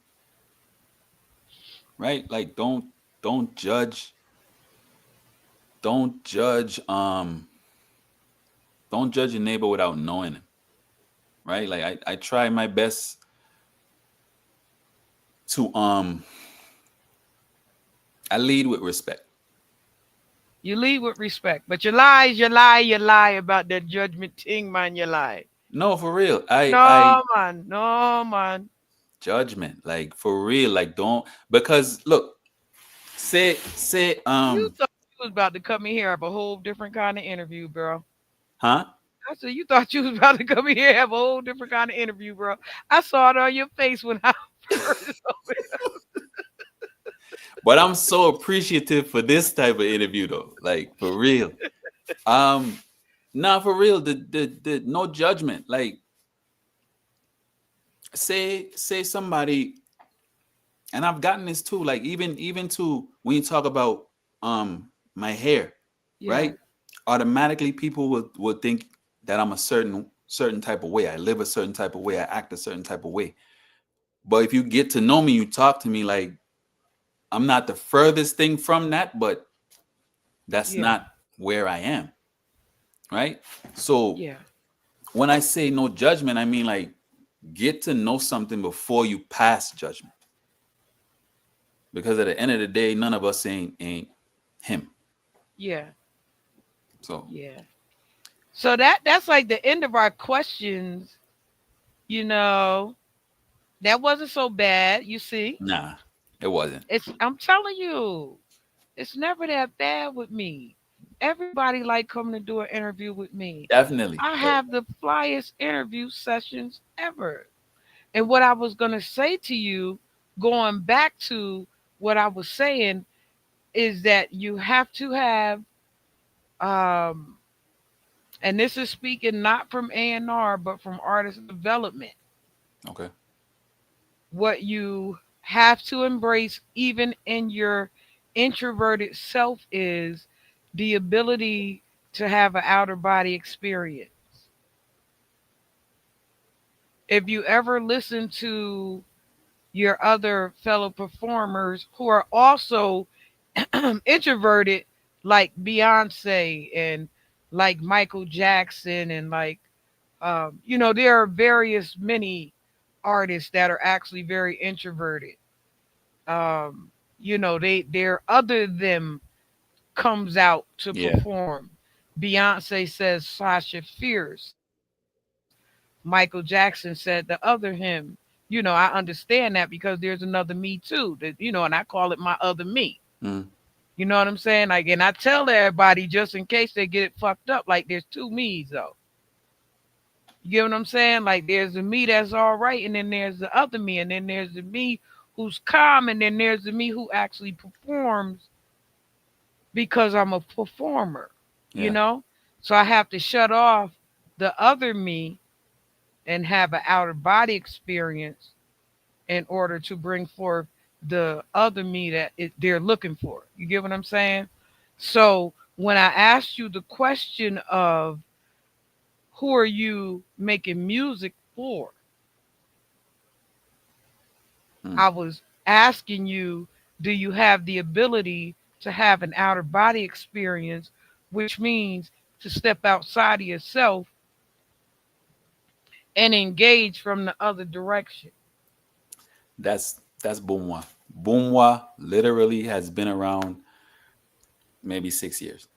right? Like don't judge, don't judge, don't judge your neighbor without knowing him, right? Like I try my best to I lead with respect. You lead with respect, but you lie about that judgment thing, man. You lie. No, for real. I No, man. No, man. judgment, like for real, like don't, because look, say You thought you was about to come in here have a whole different kind of interview, bro. huh? I said you thought you was about to come in here have a whole different kind of interview, bro. I saw it on your face when I first opened. But I'm so appreciative for this type of interview though. Like for real. Um Nah, for real, the no judgment. Like say somebody, and I've gotten this too, like even to when you talk about my hair, Yeah, right? Automatically people would think that I'm a certain type of way. I live a certain type of way, I act a certain type of way. But if you get to know me, you talk to me, like I'm not the furthest thing from that, but that's yeah, not where I am, right? So yeah, when I say no judgment, I mean like get to know something before you pass judgment. Because at the end of the day, none of us ain't him. yeah, So yeah. So that's like the end of our questions. You know, that wasn't so bad. You see, nah, it wasn't. I'm telling you, it's never that bad with me. Everybody like coming to do an interview with me. Definitely. I have the flyest interview sessions ever. And what I was gonna say to you, going back to what I was saying, is that you have to have, um, and this is speaking not from A&R, but from artist development. Okay. What you have to embrace, even in your introverted self, is the ability to have an outer body experience. If you ever listen to your other fellow performers who are also introverted, like Beyonce and like Michael Jackson, and like, there are various many artists that are actually very introverted. um their other them comes out to Yeah. perform. Beyonce says Sasha fierce, Michael Jackson said the other him. I understand that because there's another me too, and I call it my other me. Mm, You know what I'm saying? Like, and I tell everybody just in case they get it fucked up, like there's two me's though. You get what I'm saying? Like there's the me that's all right, and then there's the other me, and then there's the me who's calm, and then there's the me who actually performs because I'm a performer, you yeah. know? So I have to shut off the other me and have an outer body experience in order to bring forth the other me that they're looking for. You get what I'm saying? So when I asked you the question of who are you making music for? Mm. I was asking you, do you have the ability to have an outer body experience, which means to step outside of yourself and engage from the other direction? That's BOOMWAH. BOOMWAH literally has been around maybe 6 years.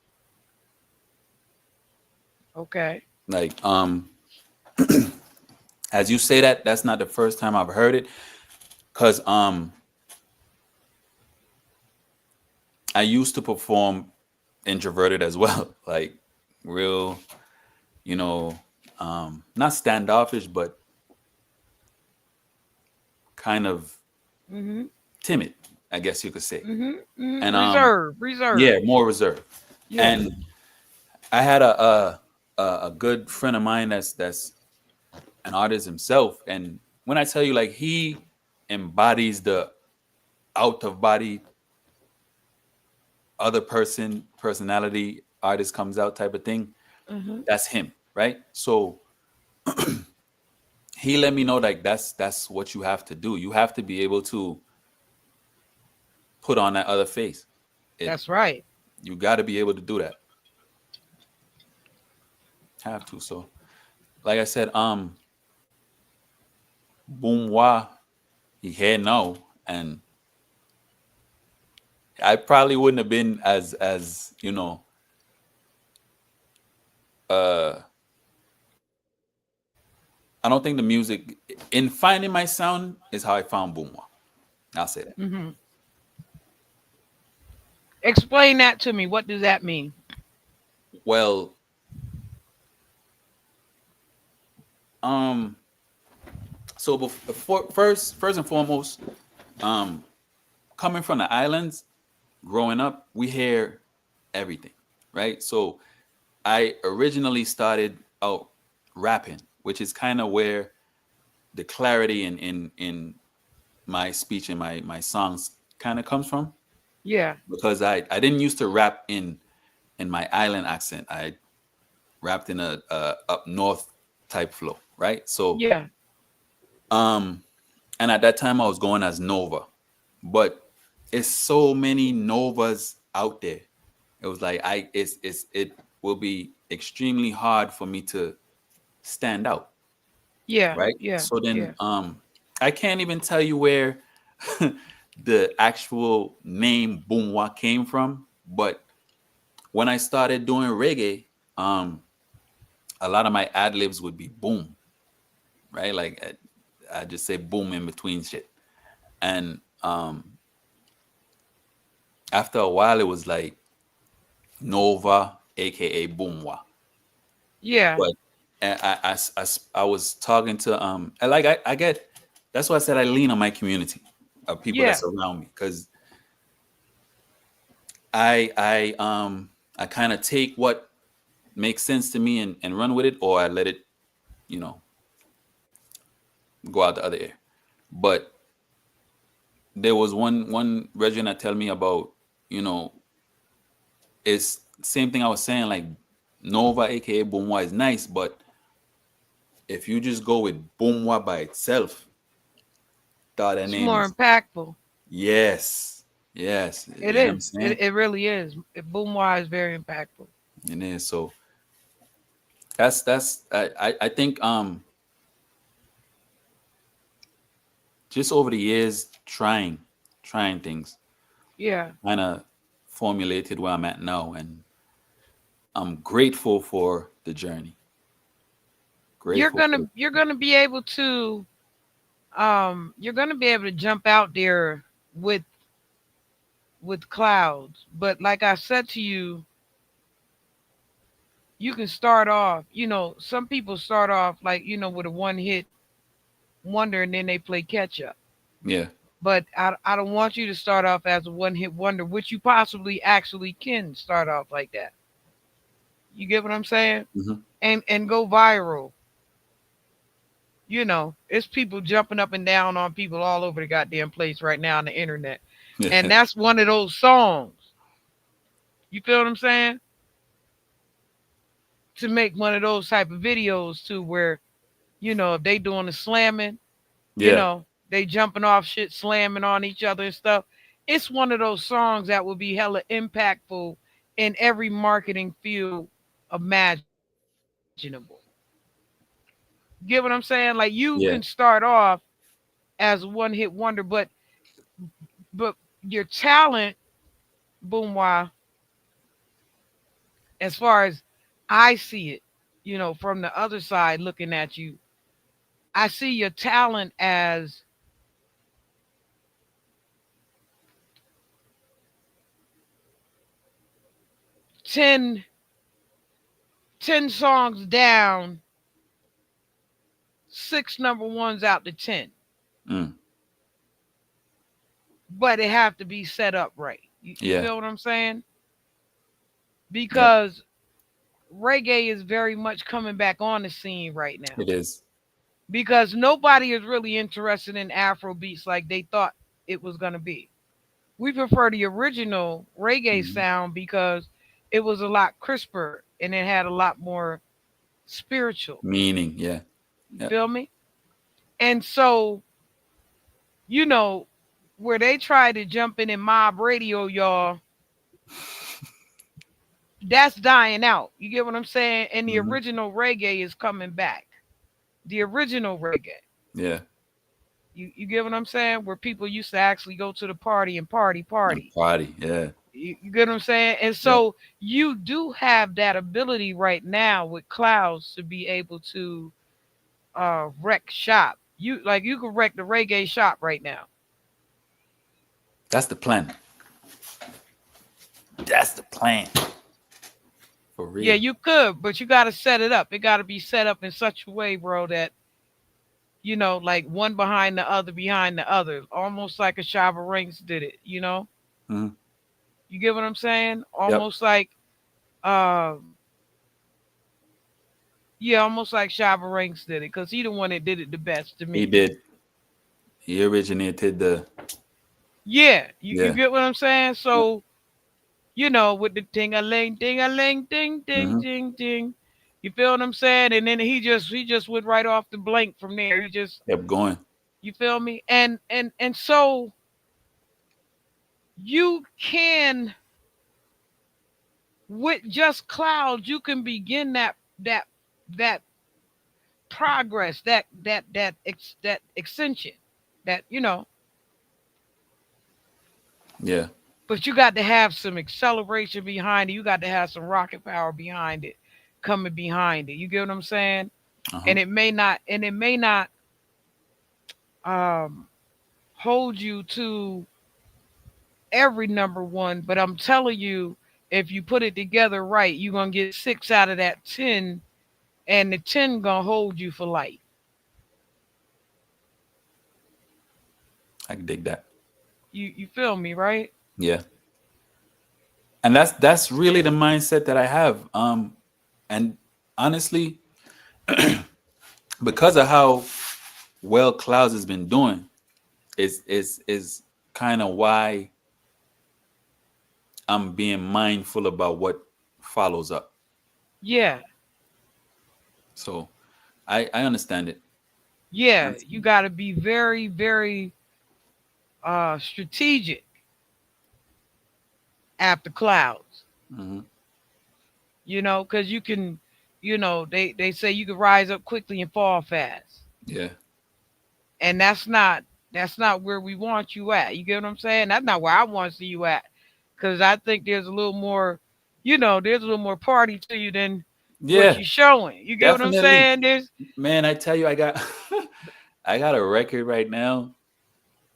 Okay. Like as you say that, that's not the first time I've heard it. Cause I used to perform introverted as well. Like real, you know, not standoffish, but kind of Mm-hmm. timid, I guess you could say. Mm-hmm. Mm-hmm. And Reserve. yeah, Reserve. more reserved. Yeah. And I had a good friend of mine that's an artist himself, and when I tell you, like, he embodies the out of body other personality artist comes out type of thing. Mm-hmm. That's him, right? So he let me know, like, that's what you have to do. You have to be able to put on that other face. It That's right. You got to be able to do that. Have to. So like I said, BOOMWAH, he had no, and I probably wouldn't have been as uh I don't think the music in finding my sound is how I found BOOMWAH. I'll say that. Mm-hmm. Explain that to me. What does that mean? Well, um, so before first and foremost, um, coming from the islands, growing up, we hear everything, right? So I originally started out rapping, which is kind of where the clarity in my speech and my songs kind of comes from, Yeah. because I didn't used to rap in my island accent. I rapped in a up north type flow, right? So Yeah. um and at that time I was going as Nova, but it's so many Novas out there. It was like it will be extremely hard for me to stand out, Yeah. right? Yeah. So then Yeah. I can't even tell you where the actual name BOOMWAH came from, but when I started doing reggae, um a lot of my ad libs would be boom, right? Like I just say boom in between shit. And after a while, it was like Nova, aka BOOMWAH. Yeah. But I was talking to I get, that's why I said I lean on my community of people Yeah. that's around me, because I kind of take what makes sense to me and run with it, or I let it, you know, go out the other ear. But there was one region that tell me about, you know, it's same thing I was saying, like Nova, aka BOOMWAH, is nice, but if you just go with BOOMWAH by itself, thought that It's name more is, impactful. yes, yes, It you know what I'm is. saying? It really is. Boomwah is very impactful. It is. So that's I think just over the years trying things Yeah. kind of formulated where I'm at now, and I'm grateful for the journey. You're Grateful gonna for you're gonna be able to you're gonna be able to jump out there with with clouds. But like I said to you, you can start off, some people start off like, with a one hit wonder and then they play catch up. yeah. But I don't want you to start off as a one hit wonder, which you possibly actually can start off like that. You get what I'm saying? Hmm. And go viral. It's people jumping up and down on people all over the goddamn place right now on the internet. And that's one of those songs. You feel what I'm saying? to make one of those type of videos too, where if they doing the slamming, Yeah. they jumping off shit, slamming on each other and stuff. It's one of those songs that will be hella impactful in every marketing field imaginable. Get what I'm saying? Like you can Yeah. start off as a one hit wonder, but your talent, Boomwa, as far as I see it, from the other side looking at you, I see your talent as 10, 10 songs down, six number ones out to 10. Mm. But it have to be set up right. You Yeah. feel what I'm saying? Yep. Because reggae is very much coming back on the scene right now. It is. Because nobody is really interested in Afro beats like they thought it was going to be. We prefer the original reggae Mhm. sound because it was a lot crisper and it had a lot more spiritual. Meaning. Yeah. You Yep. feel me? And so, you know, where they try to jump in and mob radio, y'all, that's dying out. You get what I'm saying? And the Hmm. original reggae is coming back. The original reggae. Yeah. You get what I'm saying? Where people used to actually go to the party and party, And party. party. Yeah. You get what I'm saying? And Yep. so you do have that ability right now with clouds to be able to wreck shop. You can wreck the reggae shop right now. That's the plan. That's the plan. For Yeah, real. you could, but you got to set it up. It got to be set up in such a way, bro, that like one behind the other, almost like a Shaba Ranks did it. Hmm. You get what I'm saying? Yep. Almost like, um, yeah, almost like Shaba Ranks did it, because he the one that did it the best to He me. did. He originated the. Yeah, you Yeah. get what I'm saying? So, with the ding a ling, ding, ding, Hmm. ding, ding. You feel what I'm saying? And then he just went right off the blank from there. He just, Kept going. you feel me? And so you can, with just clouds, you can begin that progress, that extension, that Yeah. but you got to have some acceleration behind it. You got to have some rocket power behind it, coming behind it. You get what I'm saying? Uh huh. And it may not um hold you to every number one, but I'm telling you, if you put it together right, you're gonna get 6 out of that 10, and the 10 gonna hold you for life. I can dig that. You feel me, right? Yeah. And that's really the mindset that I have. And honestly, because of how well Clouds has been doing, is kind of why I'm being mindful about what follows up. Yeah, So I understand it. I yeah. You understand got to be very, very strategic after clouds. it. Hmm. Because you can, they say you can rise up quickly and fall fast, Yeah. and that's not where we want you at. You get what I'm saying? That's not where I want to see you at, because I think there's a little more, there's a little more party to you than what Yeah, you're showing. You get what I'm definitely. saying? There's Man, I tell you, I got I got a record right now.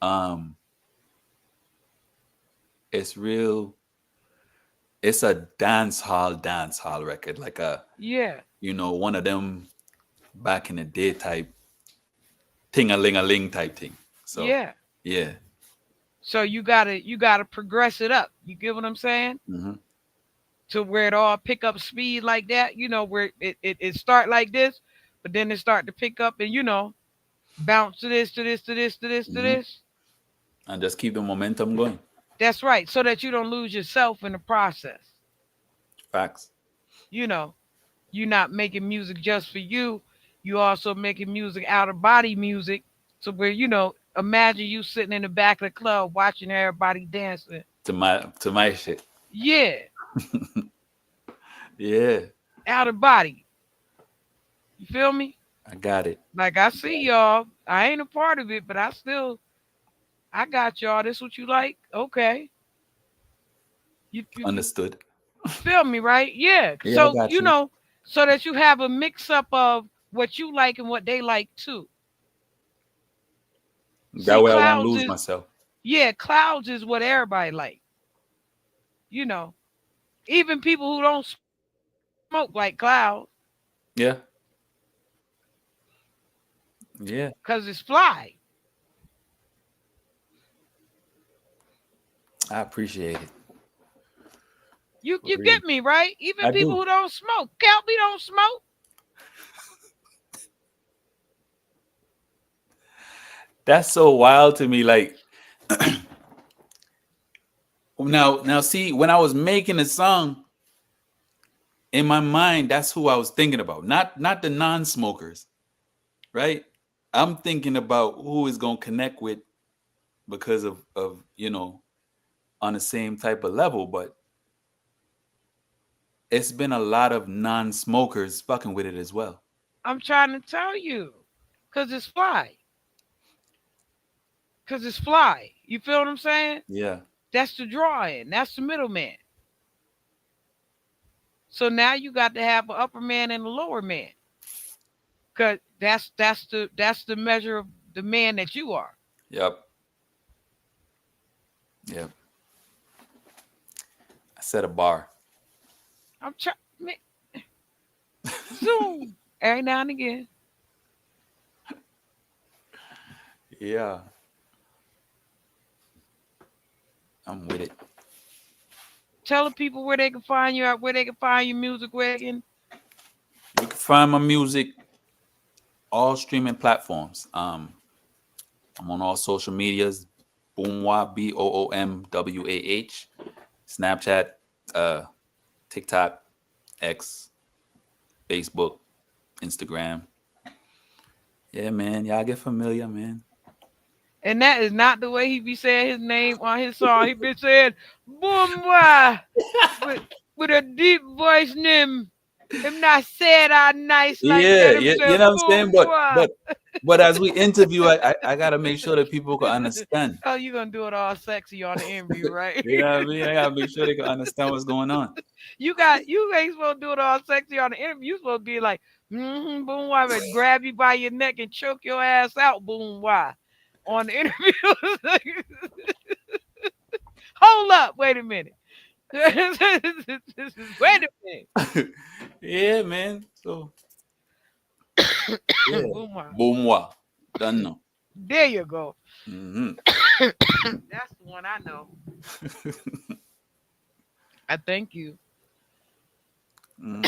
Um, it's real. It's a dance hall record, like yeah, one of them back in the day type ting a ling type thing. So yeah. yeah. So you gotta progress it up. You get what I'm saying? Hmm. To where it all pick up speed like that. Where it start like this, but then it start to pick up and bounce to this, to this, to this, to this, to Hmm. this. And just keep the momentum going. That's right. So that you don't lose yourself in the process. Facts. You know, You're not making music just for you. You also making music out of body music. So where imagine you sitting in the back of the club watching everybody dancing. To my shit. Yeah, Yeah, out of body. You feel me? I got it. Like I see y'all. I ain't a part of it, but I got y'all. This what you like? Okay. You Understood. feel me, right? Yeah. Yeah, I So got you. so that you have a mix up of what you like and what they like too. That See, way I won't clouds lose is myself. yeah, clouds is what everybody like. You know, even people who don't smoke like clouds Yeah, yeah, because it's fly. I appreciate it. For You real. get me right? Even I people do. who don't smoke, Kelpie don't smoke. That's so wild to me. Like now, see, when I was making the song in my mind, that's who I was thinking about. Not the non-smokers, right? I'm thinking about who is gonna connect with because of on the same type of level. But it's been a lot of non-smokers fucking with it as well. I'm trying to tell you, cause it's fly. Cause it's fly. You feel what I'm saying? Yeah. That's the drawing. That's the middleman. So now you got to have an upper man and a lower man. Cause that's the measure of the man that you are. Yep. Yep. I set a bar. I'm trying zoom every now and again. Yeah. I'm with it. Tell the people where they can find you at, where they can find your music, where they can. You can find my music all streaming platforms. I'm on all social medias. BOOMWAH, BOOMWAH. Snapchat, uh, TikTok, X, Facebook, Instagram. Yeah, man. Y'all get familiar, man. And that is not the way he be saying his name on his song. He been saying "BOOMWAH" with with a deep voice. Him not said I nice like Yeah, that. Him you said know what I'm saying? But "BOOMWAH." but but as we interview, I gotta make sure that people can understand. Oh, you gonna do it all sexy on the interview, right? You know what I mean? I gotta make sure they can understand what's going on. You ain't supposed to do it all sexy on the interview. You supposed to be like, boom why, but grab you by your neck and choke your ass out, boom why. On the interview. Hold up, wait a minute. Wait a minute. Yeah, man. So yeah, Boom why. BOOMWAH. Done know. There you go. Hmm. That's the one I know. I thank you. Hmm.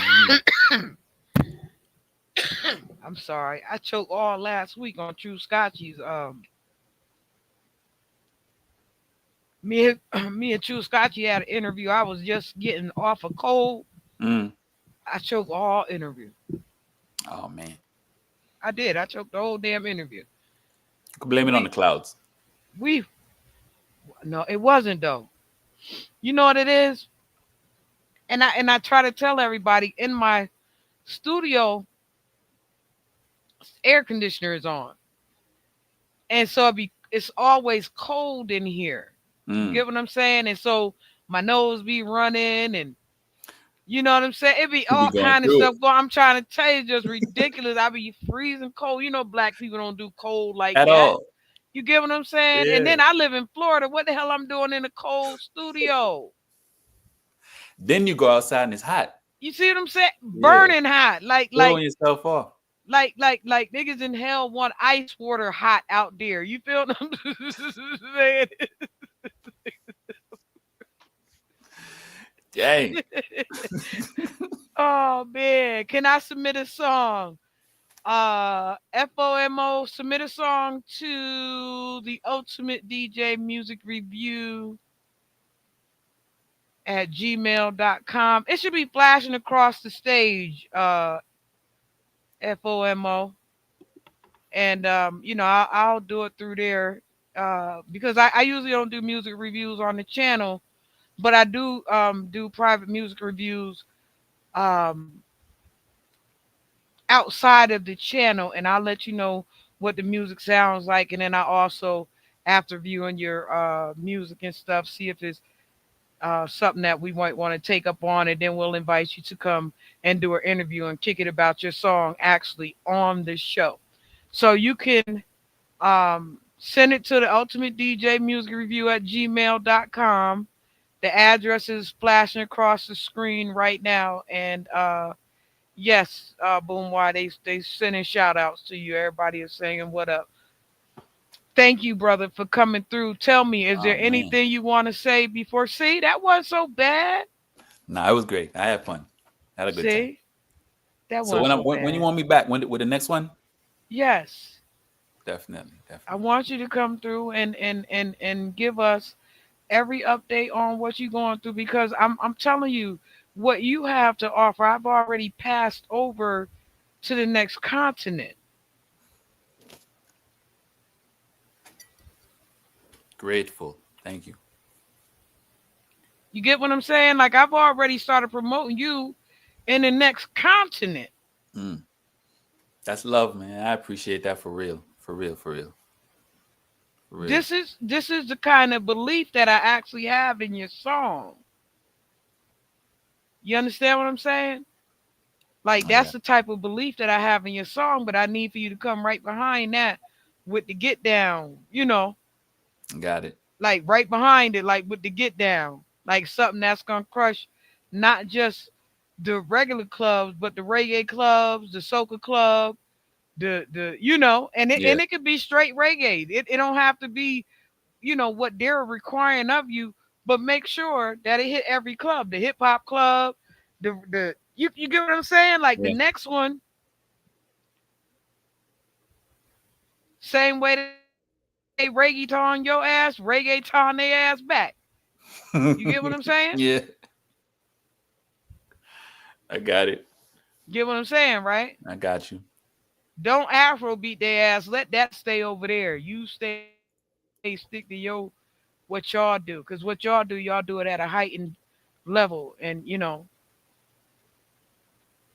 I'm sorry. I choked all last week on True Scotchy's me me and True Scotchy had an interview. I was just getting off a cold. Mm. I choked all interview. Oh man, I did. I choked the whole damn interview. you can blame it on the We clouds. we no, it wasn't though. You know what it is? And I try to tell everybody in my studio air conditioner is on. And so it's always cold in here. You Mm. get what I'm saying? And so my nose be running and you know what I'm saying? It be You be all going kind of through it stuff going. I'm trying to tell you, it's just ridiculous. I be freezing cold. You know, black people don't do cold like at that. all. You get what I'm saying? And Yeah. then I live in Florida. What the hell I'm doing in a cold studio? Then you go outside and it's hot. You see what I'm saying? Yeah, Burning hot. throwing yourself off. Like niggas in hell want ice water hot out there. You feel what I'm saying? Dang. Oh man. Can I submit a song? FOMO, submit a song to the Ultimate DJ Music Review at gmail.com. It should be flashing across the stage, FOMO. And, I'll do it through there because I usually don't do music reviews on the channel, but I do private music reviews um, outside of the channel, and I'll let you know what the music sounds like. And then I also, after viewing your music and stuff, see if it's something that we might want to take up on, and then we'll invite you to come and do an interview and kick it about your song actually on the show. So you can send it to the ultimate DJ music review at gmail.com. The address is flashing across the screen right now. And yes, BOOMWAH, they sending shout outs to you. Everybody is saying what up. Thank you, brother, for coming through. Tell me, is Oh there man, anything you want to say before? See, that wasn't so bad. no, it was great. I had fun. I had a good time. See, that So wasn't so when you bad. want me back, with the next one, Yes, definitely, I definitely. want you to come through and give us every update on what you're going through, because I'm telling you what you have to offer. I've already passed over to the next continent. Grateful. Thank you. You get what I'm saying? Like, I've already started promoting you in the next continent. Mm, that's love, man. I appreciate that for real, for real, for real, for real. This is the kind of belief that I actually have in your song. You understand what I'm saying? Like, I that's got, the type of belief that I have in your song, but I need for you to come right behind that with the get down, got it. like right behind it, like with the get down, like something that's gonna crush not just the regular clubs, but the reggae clubs, the soca club, and it Yeah, and it could be straight reggae. It don't have to be, what they're requiring of you, but make sure that it hit every club, the hip hop club, the you get what I'm saying? Like the yeah. next one, same way they reggaeton your ass, reggaeton their ass back. You get what I'm saying? Yeah, I got it. Get what I'm saying, right? I got you. Don't Afro beat their ass. Let that stay over there. You stay stick to what y'all do, because what y'all do it at a heightened level, and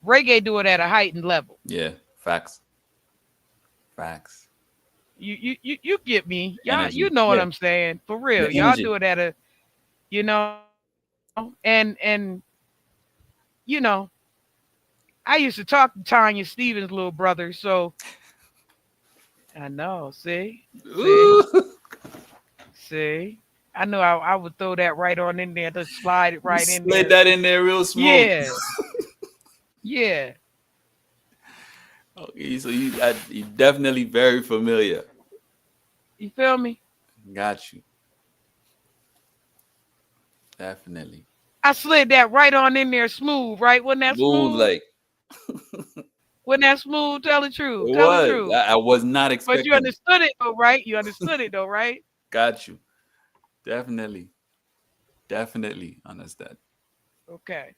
reggae do it at a heightened level. Yeah, facts, facts. You get me? Y'all, you Energy. know what Yeah, I'm saying? For real, the y'all energy. do it at a, and you know, I used to talk to Tanya Stevens' little brother, so I know. See, Ooh, see. I knew I would throw that right on in there to slide it you right in slid there. that in there real smooth. Yeah, yeah. Okay, so you definitely very familiar. You feel me? Got you. Definitely. I slid that right on in there smooth, right? Wasn't that Smooth, smooth? like Wasn't that smooth? Tell the truth. it Tell the was. truth. I was not But you expecting it. understood it though, right? You understood it though, right? Got you. Definitely. Definitely understand. Okay.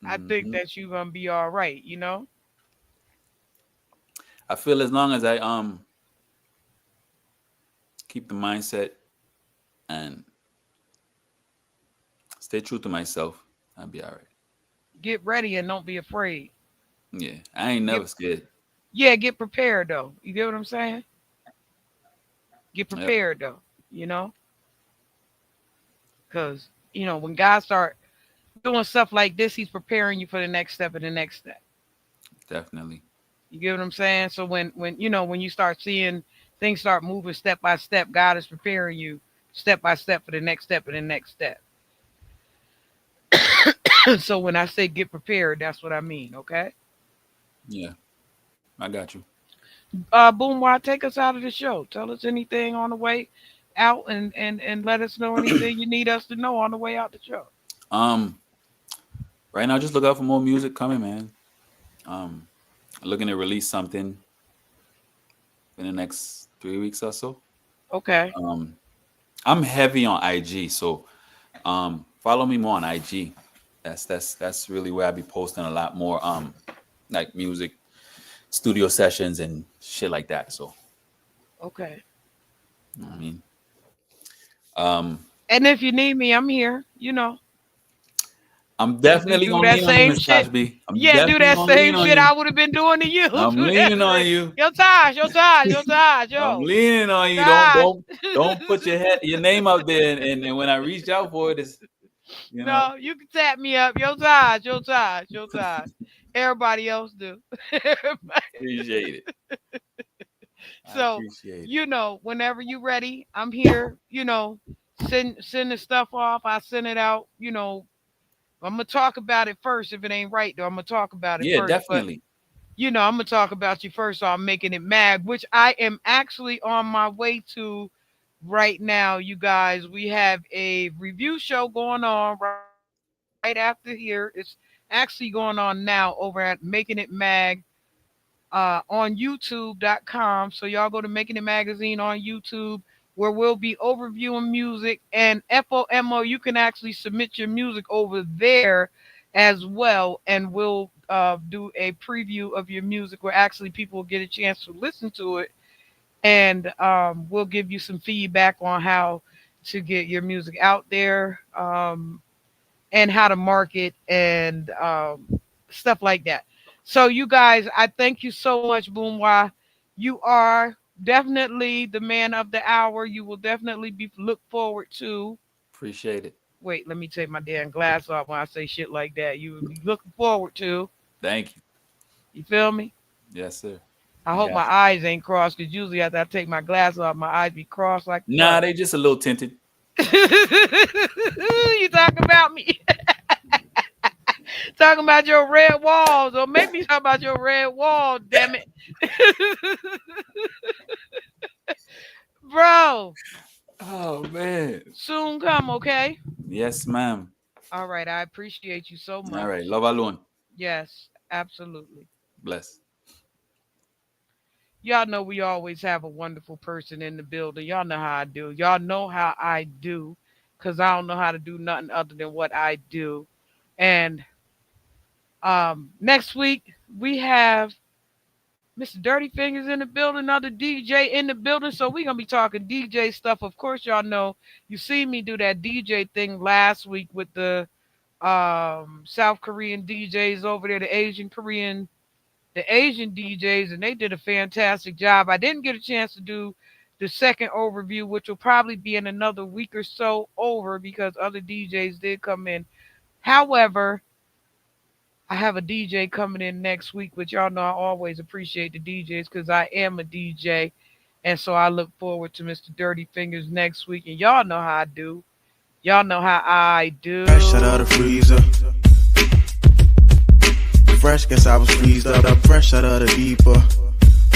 I think Hmm. that you gonna be all right, I feel as long as I keep the mindset and stay true to myself, I'll be all right. Get ready and don't be afraid. Yeah, I ain't Get never scared. Yeah, get prepared though. You get what I'm saying? Get Yep, prepared though, you know? Cause when God start doing stuff like this, he's preparing you for the next step and the next step. definitely. You get what I'm saying? So when you start seeing things start moving step by step, God is preparing you step by step for the next step and the next step. So when I say get prepared, that's what I mean, okay? Yeah, I got you. Boom, why take us out of the show? Tell us anything on the way out, and let us know anything you need us to know on the way out the show. Um, right now, just look out for more music coming, man. Um, looking to release something in the next 3 weeks or so. Okay. Um, I'm heavy on IG, so follow me more on IG. That's really where I be posting a lot more like music studio sessions and shit like that. So Okay. I mean, um, And if you need me, I'm here. I'm Do, do definitely do gonna that lean on you, same Miss shit. Cosby. I'm Yeah, do definitely that gonna lean same on shit you. I would have been doing to you. I'm Do that leaning on same. you. Yo, Taj, I'm yo, leaning on you. Don't Taj. don't put your name out there. And when I reach out for it, it's you know No, you can tap me up. Yo, Taj. Everybody else do. appreciate it. I So, appreciate it. whenever you ready, I'm here. Send the stuff off. I send it out. I'm gonna talk about it first. If it ain't right, though, I'm gonna talk about it Yeah, first. But definitely. I'm gonna talk about you first. So I'm making it mad, which I am actually on my way to right now. You guys, we have a review show going on right after here. It's actually going on now over at Making It Mag on YouTube.com. So y'all go to Making It Magazine on YouTube, where we'll be overviewing music and FOMO. You can actually submit your music over there as well, and we'll do a preview of your music where actually people will get a chance to listen to it, and we'll give you some feedback on how to get your music out there. And how to market and stuff like that. So, you guys, I thank you so much, BOOMWAH. You are definitely the man of the hour. You will definitely be looked forward to. Appreciate it. Wait, let me take my damn glass off when I say shit like that. You will be looking forward to. Thank you. You feel me? Yes, sir. I I hope my got you. eyes ain't crossed because usually after I take my glass off, my eyes be crossed like Nah, fuck. they just a little tinted. You talking about me? Talking about your red walls, or make me talk about your red wall, damn it. Bro, Oh man. soon come, okay? Yes, ma'am. All right, I appreciate you so All right. much. Love alone. Yes, absolutely. Bless. Y'all know we always have a wonderful person in the building. Y'all know how I do. Y'all know how I do, because I don't know how to do nothing other than what I do. And next week, we have Mr. Dirty Fingers in the building, another DJ in the building. So we're gonna be talking DJ stuff. Of course, y'all know you see me do that DJ thing last week with the South Korean DJs over there, the Asian DJs, and they did a fantastic job. I didn't get a chance to do the second overview, which will probably be in another week or so over because other DJs did come in. However, I have a DJ coming in next week, which y'all know I always appreciate the DJs because I am a DJ. And so I look forward to Mr. Dirty Fingers next week. And y'all know how I do. Y'all know how I do. Fresh out of the freezer. Fresh, guess I was freezed up. Fresh out of the deeper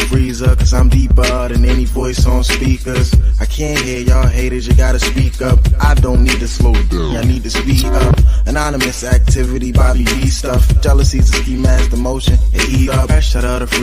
freezer, cause I'm deeper than any voice on speakers. I can't hear y'all haters, you gotta speak up. I don't need to slow down, I need to speed up. Anonymous activity, Bobby B stuff. Jealousy's a ski mask, the motion, and eat up. Fresh out of the